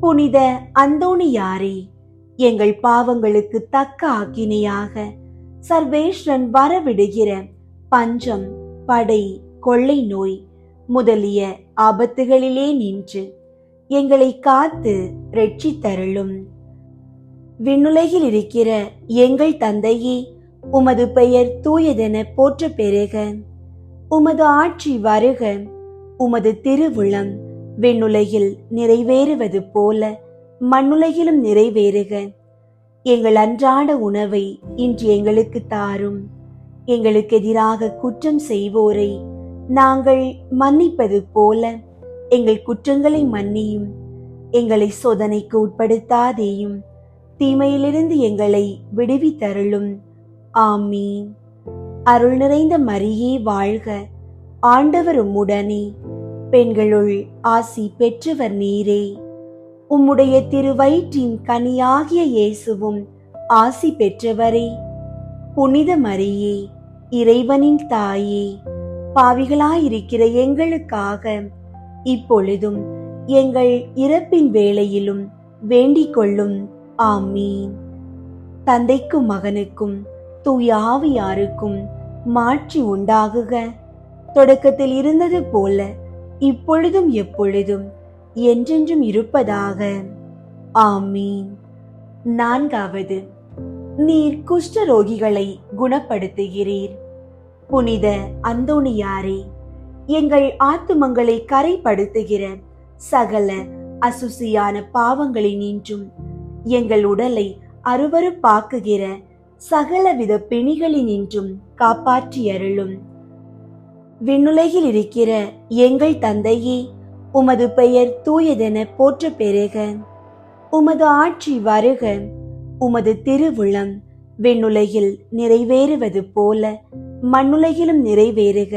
புனித அந்தோணியாரே, எங்கள் பாவங்களுக்கு தக்க ஆக்கினையாக சர்வேஸ்வரன் வரவிடுகிற பஞ்சம், படை, கொள்ளை நோய் முதலிய ஆபத்துகளிலே நின்று எங்களை காத்து இரட்சித்தருளும். விண்ணுலகில் இருக்கிற எங்கள் தந்தையே, உமது பெயர் தூயதென போற்ற பெறுக. உமது ஆட்சி வருக. உமது திருவுளம் விண்ணுலகில் நிறைவேறுவது போல மண்ணுலகிலும் நிறைவேறுக. எங்கள் அன்றாட உணவை இன்று எங்களுக்கு தாரும். எங்களுக்கு எதிராக குற்றம் செய்வோரை நாங்கள் மன்னிப்பது போல எங்கள் குற்றங்களை மன்னியும். எங்களை சோதனைக்கு உட்படுத்தாதேயும், தீமையிலிருந்து எங்களை விடுவித்தருளும். ஆமீன். அருள் நிறைந்த மரியே வாழ்க. ஆண்டவர் உம்முடனே, பெண்களுள் ஆசி பெற்றவர் நீரே. உம்முடைய திருவயிற்றின் கனியாகிய இயேசுவும் ஆசி பெற்றவரே. புனித மரியே, இறைவனின் தாயே, பாவிகளாயிருக்கிற எங்களுக்காக இப்பொழுதும் எங்கள் இறப்பின் வேளையிலும் வேண்டிக் கொள்ளும். ஆமீன். தந்தைக்கும் மகனுக்கும் தூய ஆவியாருக்கும் மாட்சி உண்டாகுக. தொடக்கத்தில் இருந்தது போல இப்பொழுதும் எப்பொழுதும் என்றென்றும் இருப்பதாக. ஆமீன். நான்காவது, நீர் குஷ்டரோகிகளை குணப்படுத்துகிறீர். புனித அந்தோணியாரே, எங்கள் ஆத்துமங்களை கரைப்படுத்துகிற சகல அசுசியான பாவங்களினின்றும் எங்கள் உடலை அருவருப்பாக்குகிற சகலவித பிணிகளினின்றும் காப்பாற்றி அருளும். விண்ணுலகில் இருக்கிற எங்கள் தந்தையே, உமது பெயர் தூயதென போற்ற பெறுக. உமது ஆட்சி வருக. உமது திருவுளம் விண்ணுலகில் நிறைவேறுவது போல மண்ணுலகிலும் நிறைவேறுக.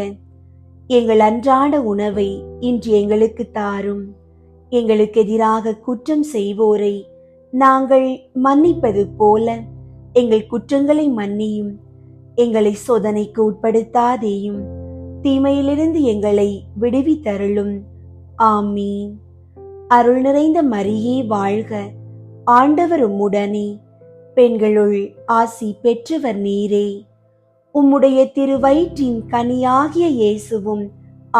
எங்கள் அன்றாட உணவை இன்று எங்களுக்கு தாரும். எங்களுக்கு எதிராக குற்றம் செய்வோரை நாங்கள் மன்னிப்பது போல எங்கள் குற்றங்களை மன்னியும். எங்களை சோதனைக்கு உட்படுத்தாதேயும், தீமையிலிருந்து எங்களை விடுவித்தருளும். ஆமீன். அருள் நிறைந்த மரியே வாழ்க. ஆண்டவர் உம்முடனே, பெண்களுள் ஆசி பெற்றவர் நீரே. உம்முடைய திருவயிற்றின் கனியாகிய இயேசுவும்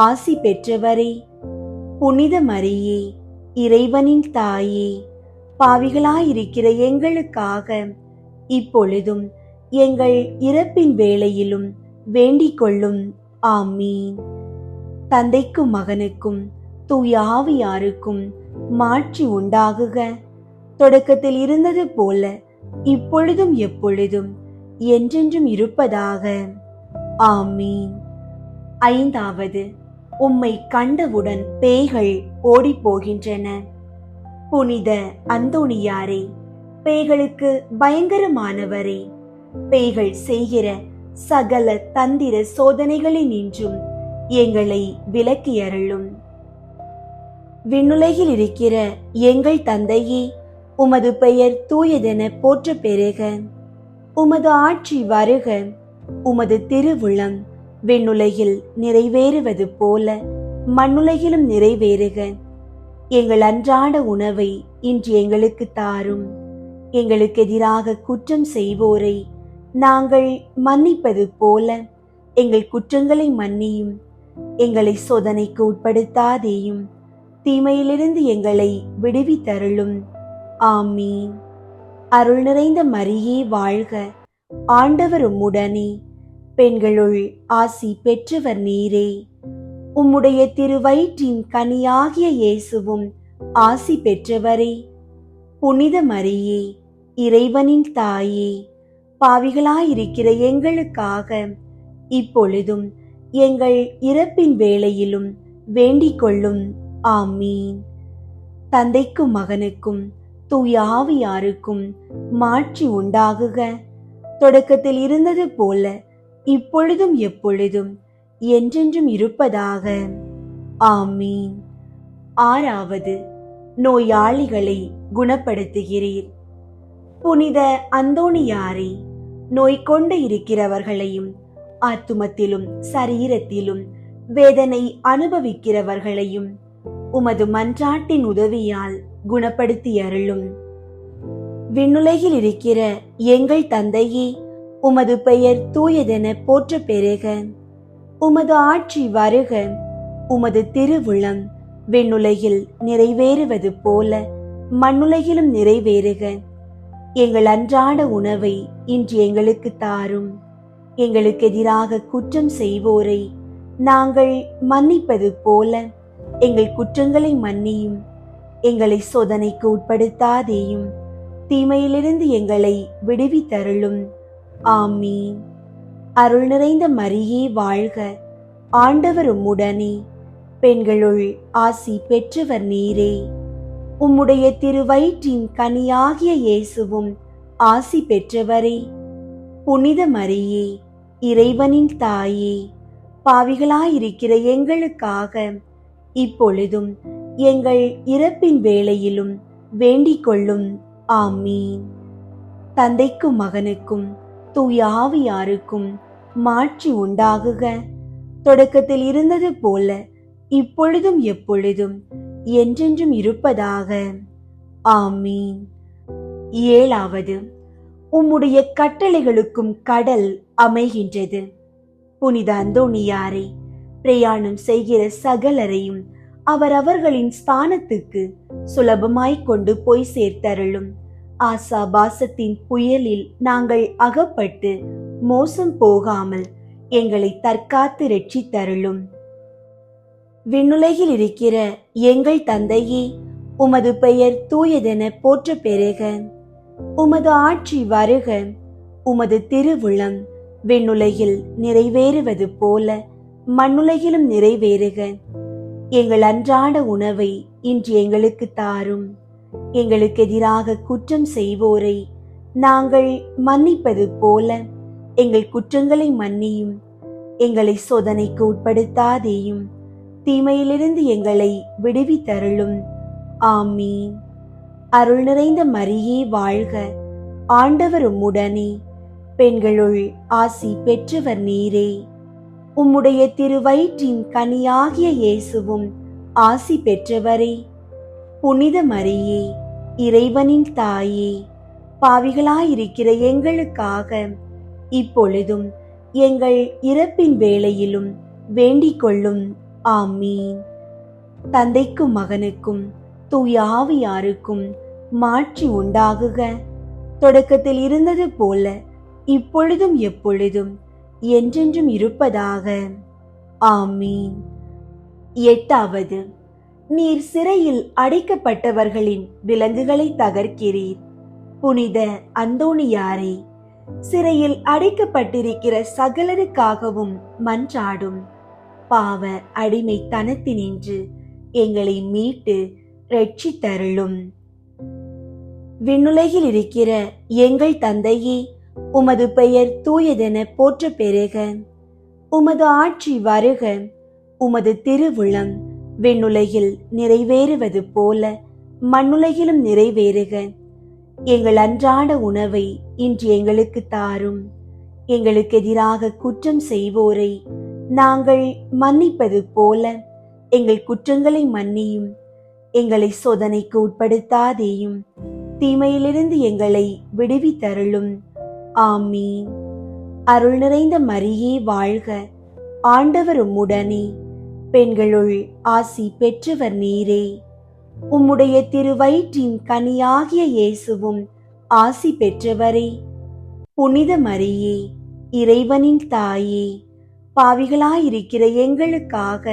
ஆசி பெற்றவரே. புனித மரியே, இறைவனின் தாயே, பாவிகளாயிருக்கிற எங்களுக்காக இப்பொழுதும் எங்கள் இறப்பின் வேளையிலும் வேண்டிக் கொள்ளும். ஆமீன். தந்தைக்கும் மகனுக்கும் தூய ஆவியாருக்கும் மாட்சி உண்டாகுக. தொடக்கத்தில் இருந்தது போல இப்பொழுதும் எப்பொழுதும் என்றென்றும் இருப்பதாக. ஆமீன். ஐந்தாவது, உம்மை கண்டவுடன் பேய்கள் ஓடிப்போகின்றன. புனித அந்தோணியாரே, பேய்களுக்கு பயங்கரமானவரே, பேய்கள் செய்கிற சகல தந்திர சோதனைகளினின்றும் எங்களை விலக்கியருளும். விண்ணுலகில் இருக்கிற எங்கள் தந்தையே, உமது பெயர் தூயதென போற்ற பெறுக. உமது ஆட்சி வருக. உமது திருவுளம் விண்ணுலகில் நிறைவேறுவது போல மண்ணுலகிலும் நிறைவேறுக. எங்கள் அன்றாட உணவை இன்று எங்களுக்கு தாரும். எங்களுக்கு எதிராக குற்றம் செய்வோரை நாங்கள் மன்னிப்பது போல எங்கள் குற்றங்களை மன்னியும். எங்களை சோதனைக்கு உட்படுத்தாதேயும், தீமையிலிருந்து எங்களை விடுவித்தருளும். ஆமீன். அருள் நிறைந்த மரியே வாழ்க. ஆண்டவர் உம்முடனே, பெண்களுள் ஆசி பெற்றவர் நீரே. உம்முடைய திருவயிற்றின் கனியாகிய இயேசுவும் ஆசி பெற்றவரே. புனித மரியே, இறைவனின் தாயே, பாவிகளாயிருக்கிற எங்களுக்காக இப்பொழுதும் எங்கள் இறப்பின் வேளையிலும் வேண்டிக் கொள்ளும். ஆமீன். தந்தைக்கும் மகனுக்கும் தூய ஆவியாருக்கும் மாட்சி உண்டாகுக. தொடக்கத்தில் இருந்தது போல இப்பொழுதும் எப்பொழுதும் என்றென்றும் இருப்பதாக. ஆமீன். ஆறாவது, நோயாளிகளை குணப்படுத்துகிறீர். புனித அந்தோணியாரே, நோய் கொண்டு இருக்கிறவர்களையும் ஆத்துமத்திலும் சரீரத்திலும் வேதனை அனுபவிக்கிறவர்களையும் உமது மன்றாட்டின் உதவியால் குணப்படுத்தி அருளும். விண்ணுலகில் இருக்கிற எங்கள் தந்தையே, உமது பெயர் தூயதென போற்ற பெறுக. உமது ஆட்சி வருக. உமது திருவுளம் விண்ணுலகில் நிறைவேறுவது போல மண்ணுலகிலும் நிறைவேறுக. எங்கள் அன்றாட உணவை இன்று எங்களுக்கு தாரும். எங்களுக்கு எதிராக குற்றம் செய்வோரை நாங்கள் மன்னிப்பது போல எங்கள் குற்றங்களை மன்னியும். எங்களை சோதனைக்கு உட்படுத்தாதேயும், தீமையிலிருந்து எங்களை விடுவித்தருளும். ஆமீன். அருள் நிறைந்த மரியே வாழ்க. ஆண்டவர் உம்முடனே, பெண்களுள் ஆசி பெற்றவர் நீரே. உம்முடைய திருவயிற்றின் கனியாகிய இயேசுவும் ஆசி பெற்றவரே. புனித மரியே, இறைவனின் தாயே, பாவிகளாயிருக்கிற எங்களுக்காக இப்பொழுதும் எங்கள் இறப்பின் வேளையிலும் வேண்டிக் கொள்ளும். ஆமீன். தந்தைக்கும் மகனுக்கும் தூய ஆவியாருக்கும் மாட்சி உண்டாகுக. தொடக்கத்தில் இருந்தது போல இப்பொழுதும் எப்பொழுதும் என்றென்றும் இருப்பதாக. ஆமீன். ஏழாவது, உம்முடைய கட்டளைகளுக்கும் கடல் அமைகின்றது. புனித அந்தோணியாரை, பிரயாணம் செய்கிற சகலரையும் அவரவர்களின் ஸ்தானத்துக்கு சுலபமாய் கொண்டு போய் சேர்த்தருளும். ஆசாபாசத்தின் புயலில் நாங்கள் அகப்பட்டு மோசம் போகாமல் எங்களை தற்காத்து இரட்சித்தருளும். விண்ணுலகில் இருக்கிற எங்கள் தந்தையே, உமது பெயர் தூயதென போற்ற பெறுக. உமது ஆட்சி வருக. உமது திருவுளம் விண்ணுலகில் நிறைவேறுவது போல மண்ணுலகிலும் நிறைவேறுக. எங்கள் அன்றாட உணவை இன்று எங்களுக்கு தாரும். எங்களுக்கு எதிராக குற்றம் செய்வோரை நாங்கள் மன்னிப்பது போல எங்கள் குற்றங்களை மன்னியும். எங்களை சோதனைக்கு உட்படுத்தாதேயும், தீமையிலிருந்து எங்களை விடுவித்தருளும். ஆமீன். அருள் நிறைந்த மரியே வாழ்க. ஆண்டவர் உம்முடனே, பெண்களுள் ஆசி பெற்றவர் நீரே. உம்முடைய திருவயிற்றின் கனியாகிய இயேசுவும் ஆசி பெற்றவரே. புனித மரியே, இறைவனின் தாயே, பாவிகளாயிருக்கிற எங்களுக்காக இப்பொழுதும் எங்கள் இறப்பின் வேளையிலும் வேண்டிக் கொள்ளும். ஆமீன். தந்தைக்கும் மகனுக்கும் தூய ஆவியாருக்கும் மாட்சி உண்டாகுக. தொடக்கத்தில் இருந்தது போல இப்பொழுதும் எப்பொழுதும் என்றென்றும் இருப்பதாக. ஆமீன். எட்டாவது, நீர் சிறையில் அடைக்கப்பட்டவர்களின் விலங்குகளை தகர்க்கிறீர். புனித அந்தோணியாரே, சிறையில் அடைக்கப்பட்டிருக்கிற சகலருக்காகவும் மன்றாடும். பாவ அடிமைத்தனத்தினின்று எங்களை மீட்டு ரட்சித்தருளும். விண்ணுலகில் இருக்கிற எங்கள் தந்தையே, உமது பெயர் தூயதென போற்ற பெறுக. உமது ஆட்சி வருக. உமது திருவுளம் விண்ணுலகில் நிறைவேறுவது போல மண்ணுலகிலும் நிறைவேறுக. எங்கள் அன்றாட உணவை இன்று எங்களுக்கு தாரும். எங்களுக்கு எதிராக குற்றம் செய்வோரை நாங்கள் மன்னிப்பது போல எங்கள் குற்றங்களை மன்னியும். எங்களை சோதனைக்கு உட்படுத்தாதேயும், தீமையிலிருந்து எங்களை விடுவித்தருளும். ஆமீன். அருள் நிறைந்த மரியே வாழ்க. ஆண்டவர் உம்முடனே, பெண்களுள் ஆசி பெற்றவர் நீரே. உம்முடைய திருவயிற்றின் கனியாகிய இயேசுவும் ஆசி பெற்றவரே. புனித மரியே, இறைவனின் தாயே, பாவிகளாயிருக்கிற எங்களுக்காக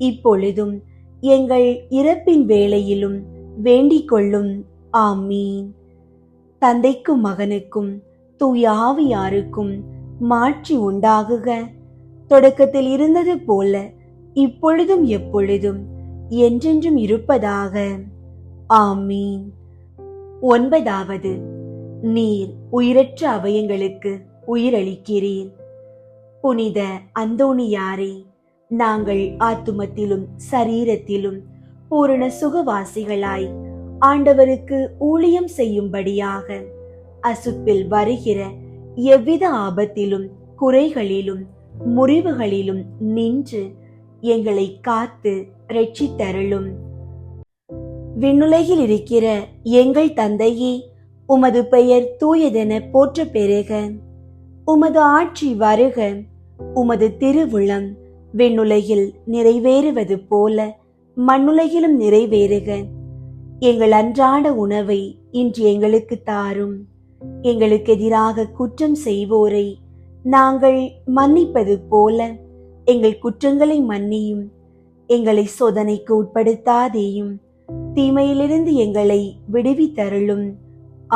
இப்பொழுதும் எங்கள் இறப்பின் வேளையிலும் வேண்டிக் கொள்ளும். ஆமீன். தந்தைக்கும் மகனுக்கும் தூய ஆவியாருக்கும் மாட்சி உண்டாகுக. தொடக்கத்தில் இருந்தது போல இப்பொழுதும் எப்பொழுதும் என்றென்றும் இருப்பதாக. ஆமீன். 9வது, நீர் உயிரற்ற அவயங்களுக்கு உயிரளிக்கிறீர். புனித அந்தோணியாரே, நாங்கள் ஆத்துமத்திலும் சரீரத்திலும் பூரண சுகவாசிகளாய் ஆண்டவருக்கு ஊழியம் செய்யும்படியாக அசுப்பில் வருகிற எவ்வித ஆபத்திலும் குறைகளிலும் முறிவுகளிலும் நின்று எங்களை காத்து ரட்சித்தருளும். விண்ணுலகில் இருக்கிற எங்கள் தந்தையே, உமது பெயர் தூயதென போற்ற பெறுக. உமது ஆட்சி வருக. உமது திருவுளம் விண்ணுலகில் நிறைவேறுவது போல மண்ணுலகிலும் நிறைவேறுக. எங்கள் அன்றாட உணவை இன்று எங்களுக்கு தாரும். எங்களுக்கு எதிராக குற்றம் செய்வோரை நாங்கள் மன்னிப்பது போல எங்கள் குற்றங்களை மன்னியும். எங்களை சோதனைக்கு உட்படுத்தாதேயும், தீமையிலிருந்து எங்களை விடுவித்தருளும்.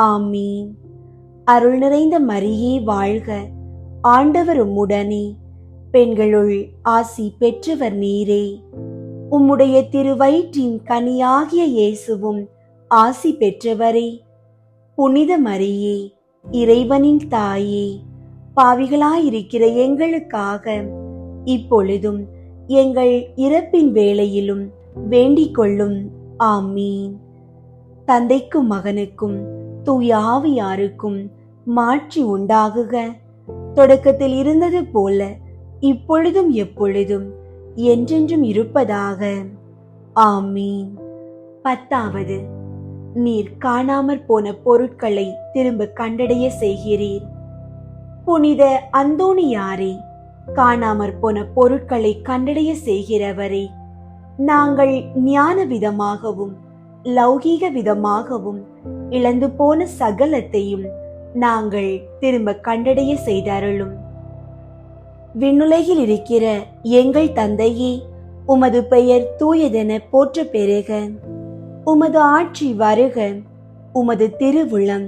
ஆமீன். அருள் நிறைந்த மரியே வாழ்க. ஆண்டவர் உம்முடனே, பெண்களுள் ஆசி பெற்றவர் நீரே. உம்முடைய திருவயிற்றின் கனியாகிய இயேசுவும் ஆசி பெற்றவரே. புனித மரியே, இறைவனின் தாயே, பாவிகளாயிருக்கிற எங்களுக்காக இப்பொழுதும் எங்கள் இறப்பின் வேளையிலும் வேண்டிக் கொள்ளும். ஆமீன். தந்தைக்கும் மகனுக்கும் தூய ஆவியாருக்கும் மாட்சி உண்டாகுக. தொடக்கத்தில் இருந்தது போல இப்பொழுதும் எப்பொழுதும் என்றென்றும் இருப்பதாக. ஆமீன். 10வது, நீர் காணாமற் போன பொருட்களை திரும்ப கண்டடைய செய்கிறீர். புனித அந்தோணியாரே, காணாமற் போன பொருட்களை கண்டடைய செய்கிறவரே, நாங்கள் ஞான விதமாகவும் லௌகீக விதமாகவும் இழந்து போன சகலத்தையும் நாங்கள் திரும்ப கண்டடைய செய்தருளும். விண்ணுலகில் இருக்கிற எங்கள் தந்தையே, உமது பெயர் தூயதென போற்ற பெறுக. உமது ஆட்சி வருக. உமது திருவுளம்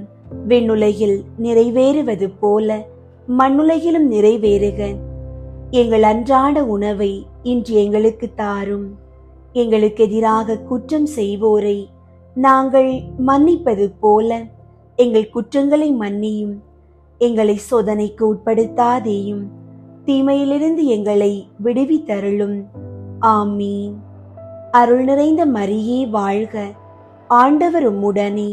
விண்ணுலகில் நிறைவேறுவது போல மண்ணுலகிலும் நிறைவேறுக. எங்கள் அன்றாட உணவை இன்று எங்களுக்கு தாரும். எங்களுக்கு எதிராக குற்றம் செய்வோரை நாங்கள் மன்னிப்பது போல எங்கள் குற்றங்களை மன்னியும். எங்களை சோதனைக்கு உட்படுத்தாதேயும், தீமையிலிருந்து எங்களை விடுவித்தருளும். ஆமீன். அருள் நிறைந்த மரியே வாழ்க. ஆண்டவர் உம்முடனே,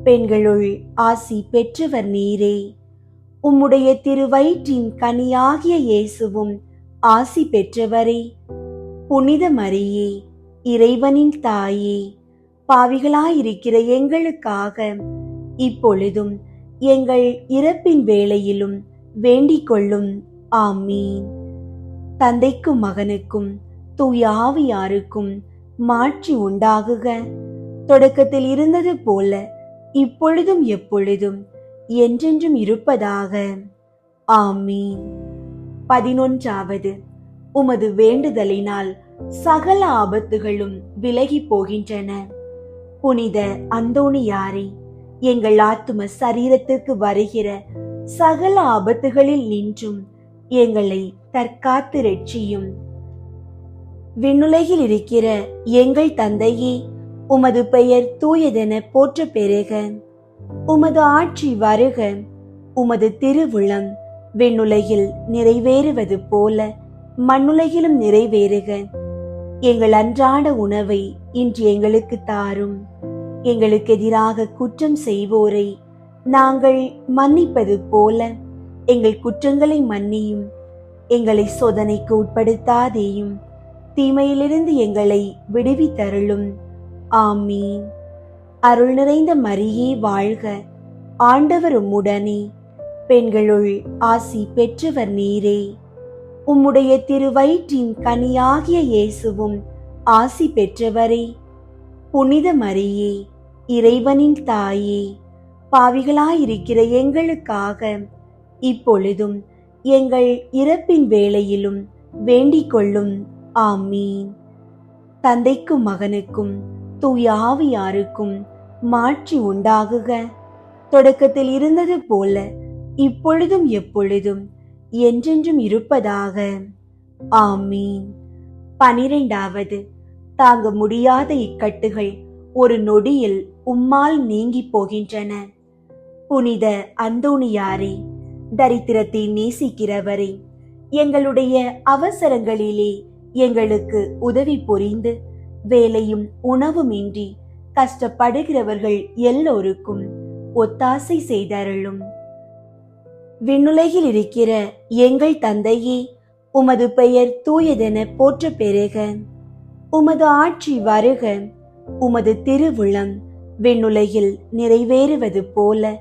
பெண்களுள் ஆசி பெற்றவர் நீரே. உம்முடைய திருவயிற்றின் கனியாகிய இயேசுவும் ஆசி பெற்றவரே. புனித மரியே, இறைவனின் தாயே, பாவிகளாயிருக்கிற எங்களுக்காக இப்பொழுதும் எங்கள் இறப்பின் வேளையிலும் வேண்டிக் கொள்ளும். ஆமீன். தந்தைக்கும் மகனுக்கும் தூய ஆவியாருக்கும் மாட்சி உண்டாகுக. தொடக்கத்தில் இருந்தது போல இப்பொழுதும் எப்பொழுதும் என்றென்றும் இருப்பதாக. ஆமீன். 11வது, உமது வேண்டுதலினால் சகல ஆபத்துகளும் விலகி போகின்றன. புனித அந்தோணியாரே, எங்கள் ஆத்தும சரீரத்திற்கு வருகிற சகல ஆபத்துகளில் நின்றும் எங்களை தற்காத்து ரட்சியும். விண்ணுலகில் இருக்கிற எங்கள் தந்தையே, உமது பெயர் தூயதென போற்ற பெறுக. உமது ஆட்சி வருக. உமது திருவுளம் விண்ணுலகில் நிறைவேறுவது போல மண்ணுலகிலும் நிறைவேறுக. எங்கள் அன்றாட உணவை இன்று எங்களுக்கு தாரும். எங்களுக்கு எதிராக குற்றம் செய்வோரை நாங்கள் மன்னிப்பது போல எங்கள் குற்றங்களை மன்னியும். எங்களை சோதனைக்கு உட்படுத்தாதேயும், தீமையிலிருந்து எங்களை விடுவித்தருளும். ஆமீன். அருள் நிறைந்த மரியே வாழ்க. ஆண்டவர் உம்முடனே, பெண்களுள் ஆசி பெற்றவர் நீரே. உம்முடைய திருவயிற்றின் கனியாகிய இயேசுவும் ஆசி பெற்றவரே. புனித மரியே, இறைவனின் தாயே, பாவிகளாயிருக்கிற எங்களுக்காக இப்பொழுதும் எங்கள் இறப்பின் வேளையிலும் வேண்டிக் கொள்ளும். ஆமீன். தந்தைக்கும் மகனுக்கும் தூய ஆவியாருக்கும் மாட்சி உண்டாகுக. தொடக்கத்தில் இருந்தது போல இப்பொழுதும் எப்பொழுதும் என்றென்றும் இருப்பதாக. ஆமீன். 12வது, தாங்க முடியாத இக்கட்டுகள் ஒரு நொடியில் உம்மால் நீங்கி போகின்றன. புனித அந்தோணியாரே, தரித்திரத்தை நேசிக்கிறவரே, எங்களுடைய அவசரங்களிலே எங்களுக்கு உதவி புரிந்து வேலையும் உணவுமின்றி கஷ்டப்படுகிறவர்கள் எல்லோருக்கும் ஒத்தாசை செய்தருளும். விண்ணுலகில் இருக்கிற எங்கள் தந்தையே, உமது பெயர் தூயதென போற்ற பெறுக. உமது ஆட்சி வருக. உமது திருவுளம் விண்ணுலகில் நிறைவேறுவது போல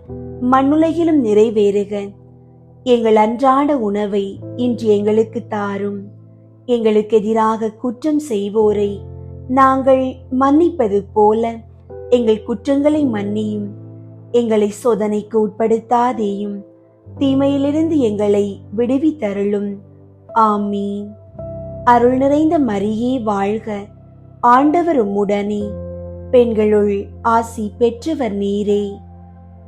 மண்ணுலகிலும் நிறைவேறுக. எங்கள் அன்றாட உணவை இன்று எங்களுக்கு தாரும். எங்களுக்கு எதிராக குற்றம் செய்வோரை நாங்கள் மன்னிப்பது போல எங்கள் குற்றங்களை மன்னியும். எங்களை சோதனைக்கு உட்படுத்தாதேயும், தீமையிலிருந்து எங்களை விடுவித்தருளும். ஆமீன். அருள் நிறைந்த மரியே வாழ்க. ஆண்டவர் உம்முடனே, பெண்களுள் ஆசி பெற்றவர் நீரே.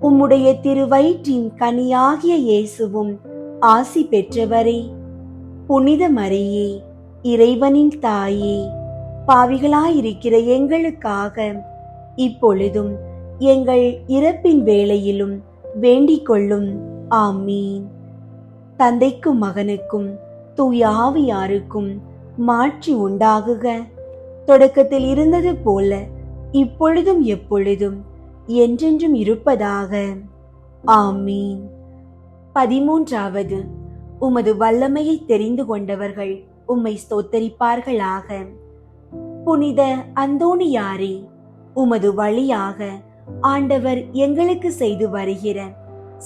உம்முடைய திருவயிற்றின் கனியாகிய இயேசுவும் ஆசி பெற்றவரே. புனித மரியே, இறைவனின் தாயே, பாவிகளாயிருக்கிற எங்களுக்காக இப்பொழுதும் எங்கள் இறப்பின் வேளையிலும் வேண்டிக் கொள்ளும். ஆமீன். தந்தைக்கும் மகனுக்கும் தூய ஆவியாருக்கும் மாட்சி உண்டாகுக. தொடக்கத்தில் இருந்தது போல இப்பொழுதும் எப்பொழுதும் என்றென்றும் இருப்பதாக. ஆமீன். 13வது, உமது வல்லமையை தெரிந்து கொண்டவர்கள் உம்மை ஸ்தோத்தரிப்பார்களாக. புனித அந்தோணியாரே, உமது வழியாக ஆண்டவர் எங்களுக்கு செய்து வருகிற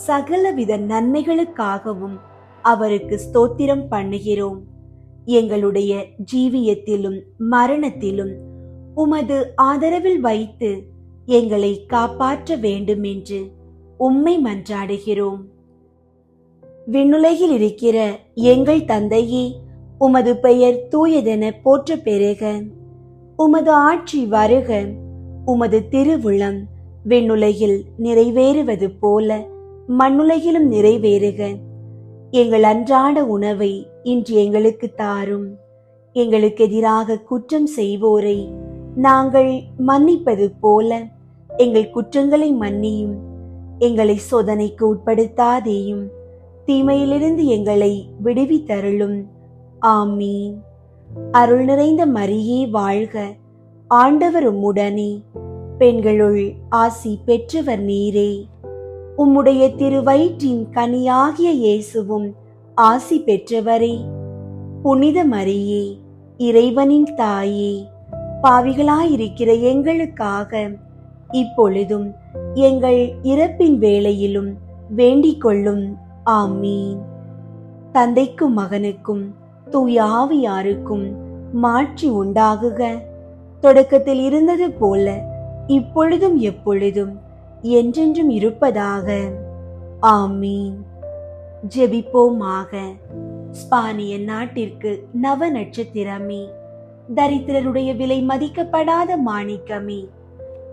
சகலவித நன்மைகளுக்காகவும் அவருக்கு ஸ்தோத்திரம் பண்ணுகிறோம். எங்களுடைய ஜீவியத்திலும் மரணத்திலும் உமது ஆதரவில் வைத்து எங்களை காப்பாற்ற வேண்டும் என்று உம்மை மன்றாடுகிறோம். விண்ணுலகில் இருக்கிற எங்கள் தந்தையே, உமது பெயர் தூயதென போற்ற பெறுக. உமது ஆட்சி வருக. உமது திருவுளம் விண்ணுலகில் நிறைவேறுவது போல மண்ணுலகிலும் நிறைவேறுக. எங்கள் அன்றாட உணவை இன்று எங்களுக்கு தாரும். எங்களுக்கு எதிராக குற்றம் செய்வோரை நாங்கள் மன்னிப்பது போல எங்கள் குற்றங்களை மன்னியும். எங்களை சோதனைக்கு உட்படுத்தாதேயும், தீமையிலிருந்து எங்களை விடுவித்தருளும். ஆமீன். அருள் நிறைந்த மரியே வாழ்க. ஆண்டவர் உம்முடனே, பெண்களுள் ஆசி பெற்றவர் நீரே. உம்முடைய திருவயிற்றின் கனியாகிய இயேசுவும் ஆசி பெற்றவரே. புனித மரியே, இறைவனின் தாயே, பாவிகளாயிருக்கிற எங்களுக்காக இப்பொழுதும் எங்கள் இறப்பின் வேளையிலும் வேண்டிக் கொள்ளும். ஆமீன். தந்தைக்கும் மகனுக்கும் தூய ஆவியாருக்கும் மாட்சி உண்டாகுக. தொடக்கத்தில் இருந்தது போல இப்பொழுதும் எப்பொழுதும் என்றென்றும் இருப்பதாக. ஆமீன். ஜெபிப்போமாக. ஸ்பானிய நாட்டிற்கு நவ நட்சத்திரமே, தரித்திரருடைய விலை மதிக்கப்படாத மாணிக்கமே,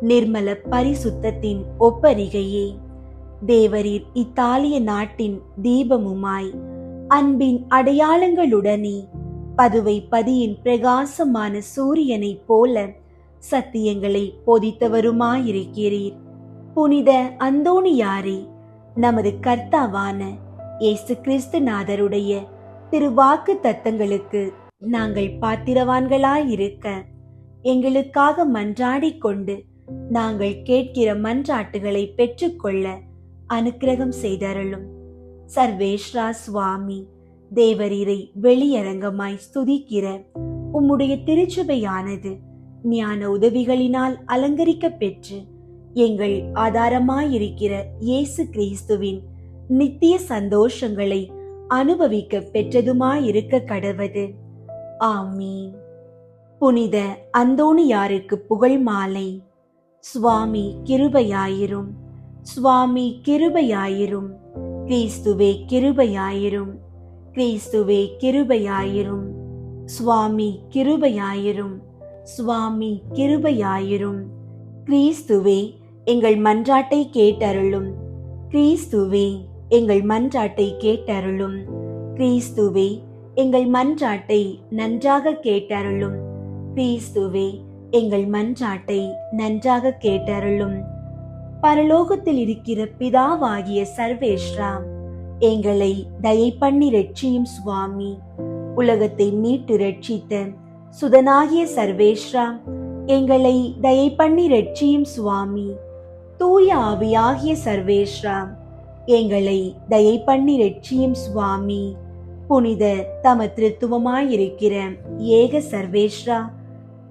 நிர்மல பரிசுத்தத்தின் ஒப்பரிகையே, தேவரீர் இத்தாலிய நாட்டின் தீபமுமாய் அன்பின் அடையாளங்களுடனே பதுவை பதியின் பிரகாசமான சூரியனைப் போல சத்தியங்களை போதித்தவருமாயிருக்கிறீர். புனித அந்தோணியாரே, நமது கர்த்தாவான இயேசு கிறிஸ்து நாதருடைய திருவாக்கு தத்தங்களுக்கு நாங்கள் பாத்திரவான்களாயிருக்க எங்களுக்காக மன்றாடிக் கொண்டு நாங்கள் கேட்கிற மன்றாட்டுகளை பெற்றுக்கொள்ள அனுக்கிரகம் செய்தருளும். சர்வேஸ்வரா சுவாமி, தேவரீரை வெளியரங்கமாய் ஸ்துதிக்கிற உம்முடைய திருச்சபையானது ஞான உதவிகளினால் அலங்கரிக்க பெற்று எங்கள் ஆதாரமாயிருக்கிற இயேசு கிறிஸ்துவின் நித்திய சந்தோஷங்களை அனுபவிக்க பெற்றதுமாயிருக்க கடவது. ஆமீன். புனித அந்தோணியாருக்கு புகழ் மாலை. சுவாமி கிருபையாயிரும், சுவாமி கிருபையாயிரும், கிறிஸ்துவே கிருபையாயிரும், கிறிஸ்துவே கிருபையாயிரும், சுவாமி கிருபையாயிரும், சுவாமி கிருபையாயிரும். கிறிஸ்துவே எங்கள் மன்றாட்டை கேட்டருளும், கிறிஸ்துவே எங்கள் மன்றாட்டை கேட்டருளும், கிறிஸ்துவே எங்கள் மன்றாட்டை நன்றாக கேட்டருளும், கிறிஸ்துவே எங்கள் மன்றாட்டை நன்றாக கேட்டருளும். பரலோகத்தில் இருக்கிற பிதாவாகிய சர்வேஸ்வரா, எங்களை தயை பண்ணி ரட்சியும் சுவாமி. உலகத்தை மீட்டு ரட்சித்த சுதனாகிய சர்வேஸ்வரா, எங்களை தயை பண்ணி ரட்சியும் சுவாமி. தூய ஆவியாகிய சர்வேஸ்வரா, எங்களை தயை பண்ணி ரட்சியும் சுவாமி. புனித தம திருத்துவமாயிருக்கிற ஏக சர்வேஸ்வரா,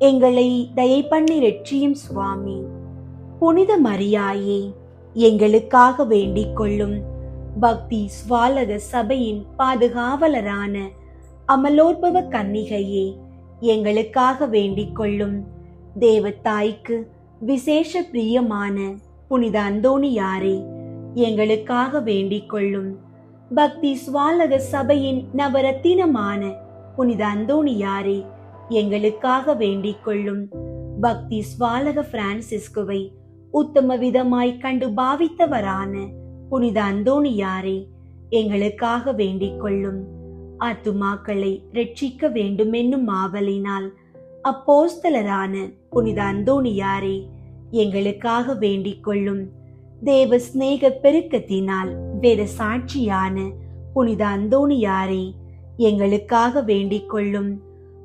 எங்களை தயை பண்ணி ரட்சியும் சுவாமி. புனித மரியாயே, எங்களுக்காக வேண்டிக் கொள்ளும். பக்தி ஸ்வாலக சபையின் பாதுகாவலரான அமலோற்பவ கன்னிகையே, எங்களுக்காக வேண்டிக் கொள்ளும். தேவத்தாய்க்கு விசேஷ பிரியமான புனித அந்தோணியாரே, எங்களுக்காக வேண்டிக் கொள்ளும். பக்தி ஸ்வாலக சபையின் நவரத்தினமான புனித அந்தோணியாரே, எங்களுக்காக வேண்டிக் கொள்ளும். பக்தி ஸ்வாலக பிரான்சிஸ்குவை உத்தம விதமாய் கண்டு பாவித்தவரான புனித அந்தோணியாரே, எங்களுக்காக வேண்டிக் கொள்ளும். ஆத்துமாக்களை ரட்சிக்க வேண்டும் என்னும் ஆவலினால் அப்போஸ்தலரான புனித அந்தோணியாரே, எங்களுக்காக வேண்டிக் கொள்ளும். தேவ சிநேக பெருக்கத்தினால் வேத சாட்சியான புனித அந்தோணியாரே, எங்களுக்காக வேண்டிக் கொள்ளும்.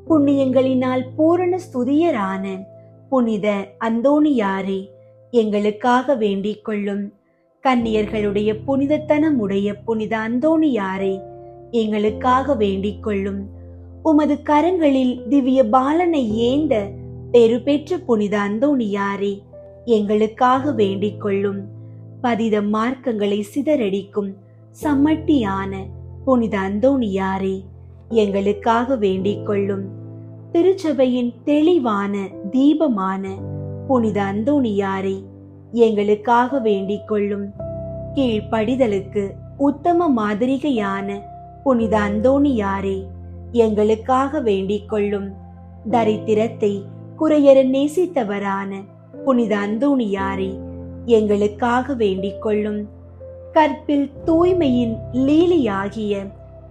புண்ணியங்களினால் பூரண ஸ்துதியரான புனித அந்தோணியாரே, எங்களுக்காக வேண்டிக் கொள்ளும். கன்னியர்களுடைய புனிதத்தனமுடைய புனித அந்தோணியாரே, எங்களுக்காக வேண்டிக் கொள்ளும். உமது கரங்களில் திவ்ய பாலனை ஏந்த பெரு பெற்ற புனித அந்தோணியாரே, எங்களுக்காக வேண்டிக் கொள்ளும். பதித மார்க்கங்களை சிதறடிக்கும் சம்மட்டியான புனித அந்தோணியாரே, எங்களுக்காக வேண்டிக் கொள்ளும். திருச்சபையின் தெளிவான தீபமான புனித அந்தோணியாரே, எங்களுக்காக வேண்டிக் கொள்ளும். கீழ்ப்படிதலுக்கு உத்தம மாதிரிகையான புனித அந்தோணியாரே, எங்களுக்காக வேண்டிக் கொள்ளும். தரித்திரத்தை குறையற நேசித்தவரான புனித அந்தோணியாரே, எங்களுக்காக வேண்டிக் கொள்ளும். கற்பில் தூய்மையின் லீலியாகிய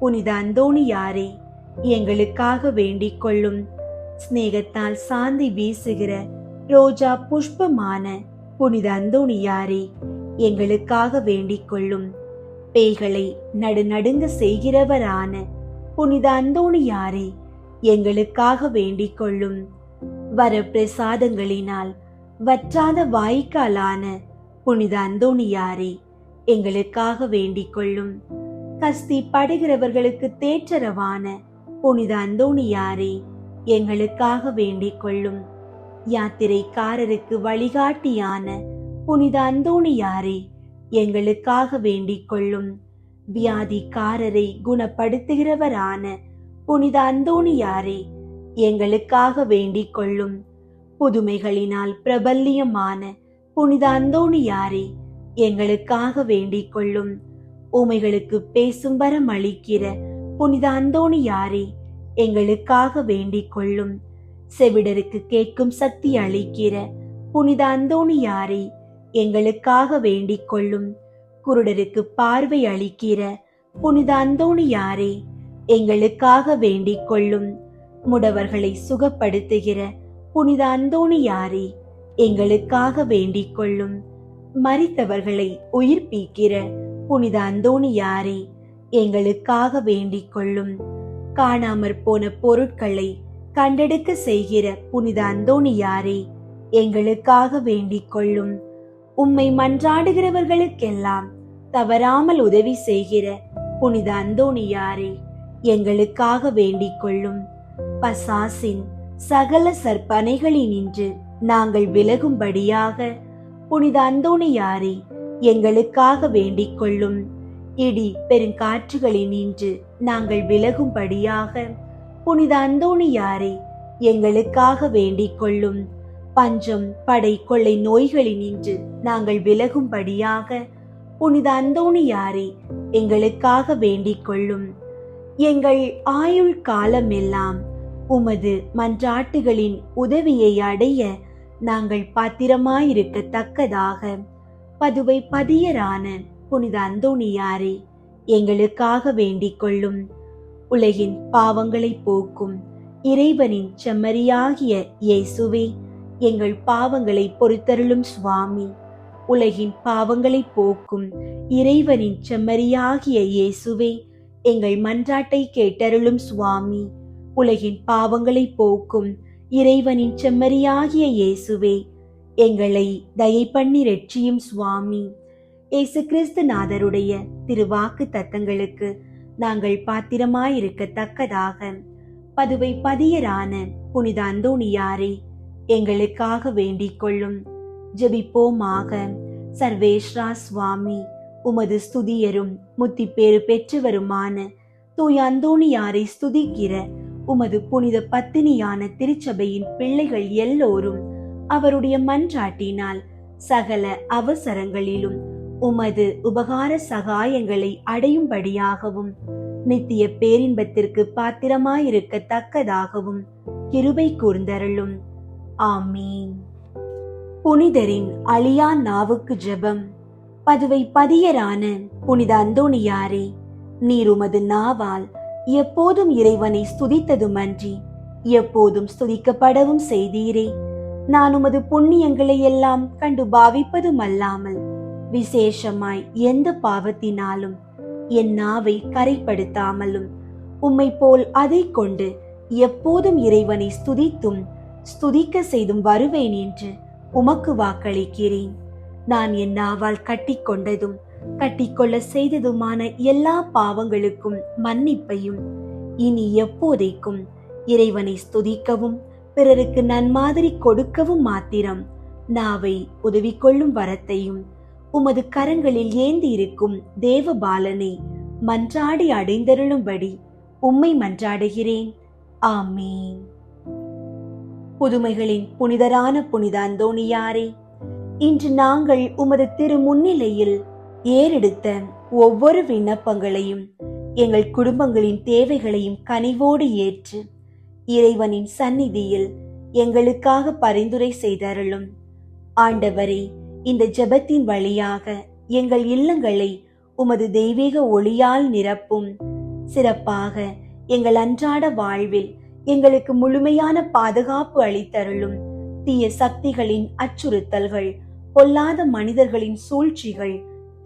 புனித அந்தோணியாரே, எங்களுக்காக வேண்டிக் கொள்ளும். சிநேகத்தால் சாந்தி வீசுகிற ரோஜா புஷ்பமான புனித அந்தோணியாரே, எங்களுக்காக வேண்டிக் கொள்ளும். பேய்களை நடுநடுங்க செய்கிறவரான புனித அந்தோணியாரே, எங்களுக்காக வேண்டிக் கொள்ளும். வரப்பிரசாதங்களினால் வற்றாத வாய்க்காலான புனித அந்தோணியாரே, எங்களுக்காக வேண்டிக் கொள்ளும். கஸ்தி படுகிறவர்களுக்கு தேற்றரவான புனித அந்தோணியாரே, எங்களுக்காக வேண்டிக் கொள்ளும். யாத்திரைக்காரருக்கு வழிகாட்டியான புனித அந்தோணியாரே, எங்களுக்காக வேண்டிக் கொள்ளும். வியாதிக்காரரை குணப்படுத்துகிறவரான புனித அந்தோணியாரே, எங்களுக்காக வேண்டிக் கொள்ளும். புதுமைகளினால் பிரபல்யமான புனித அந்தோணியாரே, எங்களுக்காக வேண்டிக் கொள்ளும். ஊமைகளுக்கு பேசும் வரம் அளிக்கிற புனித அந்தோணியாரே, எங்களுக்காக வேண்டிக் கொள்ளும். செவிடருக்கு கேட்கும் சக்தி அளிக்கிற புனித அந்தோணியாரே, எங்களுக்காக வேண்டிக் கொள்ளும். குருடருக்கு பார்வை அளிக்கிற புனித அந்தோணியாரே, எங்களுக்காக வேண்டிக் கொள்ளும். முடவர்களை சுகப்படுத்துகிற புனித அந்தோணியாரே, எங்களுக்காக வேண்டிக் கொள்ளும். மரித்தவர்களை உயிர்ப்பிக்கிற புனித அந்தோணியாரே, எங்களுக்காக வேண்டிக் கொள்ளும். காணாமற் போன பொருட்களை கண்டெடுக்க செய்கிற புனித அந்தோணியாரே, எங்களுக்காக வேண்டிக் கொள்ளும். உம்மை மன்றாடுகிறவர்களுக்கெல்லாம் தவறாமல் உதவி செய்கிற புனித அந்தோணியாரே, எங்களுக்காக வேண்டிக் கொள்ளும். பசாசின் சகல சற்பனைகளினின்று நாங்கள் விலகும்படியாக புனித அந்தோணியாரே, எங்களுக்காக வேண்டிக் கொள்ளும். இடி பெருங்காற்றுகளினின்று நாங்கள் விலகும்படியாக புனித அந்தோணியாரே, எங்களுக்காக வேண்டிக் கொள்ளும். பஞ்சம் படை கொள்ளை நோய்களினின்று நாங்கள் விலகும்படியாக புனித அந்தோணியாரே, எங்களுக்காக வேண்டிக் கொள்ளும். எங்கள் ஆயுள் காலமெல்லாம் உமது மன்றாட்டுகளின் உதவியை அடைய நாங்கள் பாத்திரமாயிருக்கத்தக்கதாக பதுவை பதியரான புனித அந்தோணியாரே, எங்களுக்காக வேண்டிக் கொள்ளும். உலகின் பாவங்களை போக்கும் இறைவனின் செம்மறியாகிய இயேசுவே, எங்கள் பாவங்களை பொறுத்தருளும் சுவாமி. உலகின் பாவங்களை போக்கும் இறைவனின் செம்மறியாகிய இயேசுவே, எங்கள் மன்றாட்டை கேட்டருளும் சுவாமி. உலகின் பாவங்களை போக்கும் இறைவனின் செம்மறியாகிய இயேசுவே, எங்களை தயை பண்ணி ரட்சியும் சுவாமி. இயேசு கிறிஸ்து நாதருடைய திருவாக்கு தத்தங்களுக்கு நாங்கள் பாத்திரமாயிருக்கத்தக்கதாக பதுவை பதியரான புனித அந்தோணியாரே, எங்களுக்காக வேண்டிக் கொள்ளும். ஜெபிப்போமாக. சர்வேஸ்வரா சுவாமி, உமது ஸ்துதியரும் முத்திப்பேறு பெற்றவருமான தூய அந்தோணியாரை ஸ்துதிக்கிற உமது புனித பத்தினியான திருச்சபையின் பிள்ளைகள் எல்லோரும் அவருடைய மன்றாட்டினால் சகல அவசரங்களிலும் உமது உபகார சகாயங்களை அடையும்படியாகவும் நித்திய பேரின்பத்திற்கு பாத்திரமாயிருக்கத்தக்கதாகவும் கிருபை கூர்ந்தருளும். ஆமீன். புனிதரின் அழியா நாவுக்கு ஜெபம். பதுவை பதியரான புனித அந்தோணியாரே, நீர் உமது நாவால் எப்போதும் இறைவனை ஸ்துதித்ததுமன்றி எப்போதும் ஸ்துதிக்கப்படவும் செய்தீரே. நான் உமது புண்ணியங்களை எல்லாம் கண்டு பாவிப்பதும் அல்லாமல் விசேஷமாய் எந்த பாவத்தினாலும் என் நாவை கரைப்படுத்தாமலும் உம்மை போல் அதை கொண்டு எப்போதும் இறைவனை ஸ்துதித்தும் ஸ்துதிக்க செய்தும் வருவேன் என்று உமக்கு வாக்களிக்கிறேன். நான் என் நாவால் கட்டிக்கொண்டதும் கட்டிக்கொள்ள செய்ததுமான எல்லா பாவங்களுக்கும் மன்னிப்பையும் இனி எப்போதைக்கும் இறைவனை ஸ்துதிக்கவும் பிறருக்கு நன்மாதிரி கொடுக்கவும் மாத்திரம் நாவை உதவி கொள்ளும் வரத்தையும் உமது கரங்களில் ஏந்தி இருக்கும் தேவபாலனை மன்றாடி அடைந்தருளும்படி உம்மை மன்றாடுகிறேன். ஆமீன். புதுமைகளின் புனிதரான புனித அந்தோணியாரே, இன்று நாங்கள் உமது திரு முன்னிலையில் ஏறெடுத்த ஒவ்வொரு விண்ணப்பங்களையும் எங்கள் குடும்பங்களின் தேவைகளையும் கனிவோடு ஏற்று இறைவனின் சந்நிதியில் எங்களுக்காக பரிந்துரை செய்தருளும். ஆண்டவரே, இந்த ஜெபத்தின் வழியாக எங்கள் இல்லங்களை உமது தெய்வீக ஒளியால் நிரப்பும். சிறப்பாக எங்கள் அன்றாட வாழ்வில் எங்களுக்கு முழுமையான பாதுகாப்பு அளித்தருளும். தீய சக்திகளின் அச்சுறுத்தல்கள், பொல்லாத மனிதர்களின் சூழ்ச்சிகள்,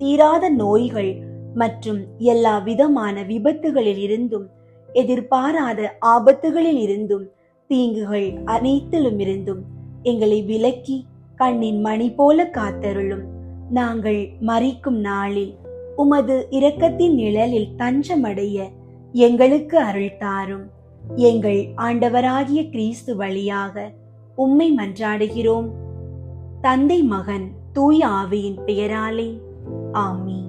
தீராத நோய்கள் மற்றும் எல்லா விதமான விபத்துகளில் இருந்தும் எதிர்பாராத ஆபத்துகளில் இருந்தும் தீங்குகள் அனைத்திலும் இருந்தும் எங்களை விலக்கி கண்ணின் மணி போல காத்தருளும். நாங்கள் மரிக்கும் நாளில் உமது இரக்கத்தின் நிழலில் தஞ்சமடைய எங்களுக்கு அருள் தாரும். எங்கள் ஆண்டவராகிய கிறிஸ்து வழியாக உம்மை மன்றாடுகிறோம். தந்தை, மகன், தூய ஆவியின் பெயராலே. ஆமீன்.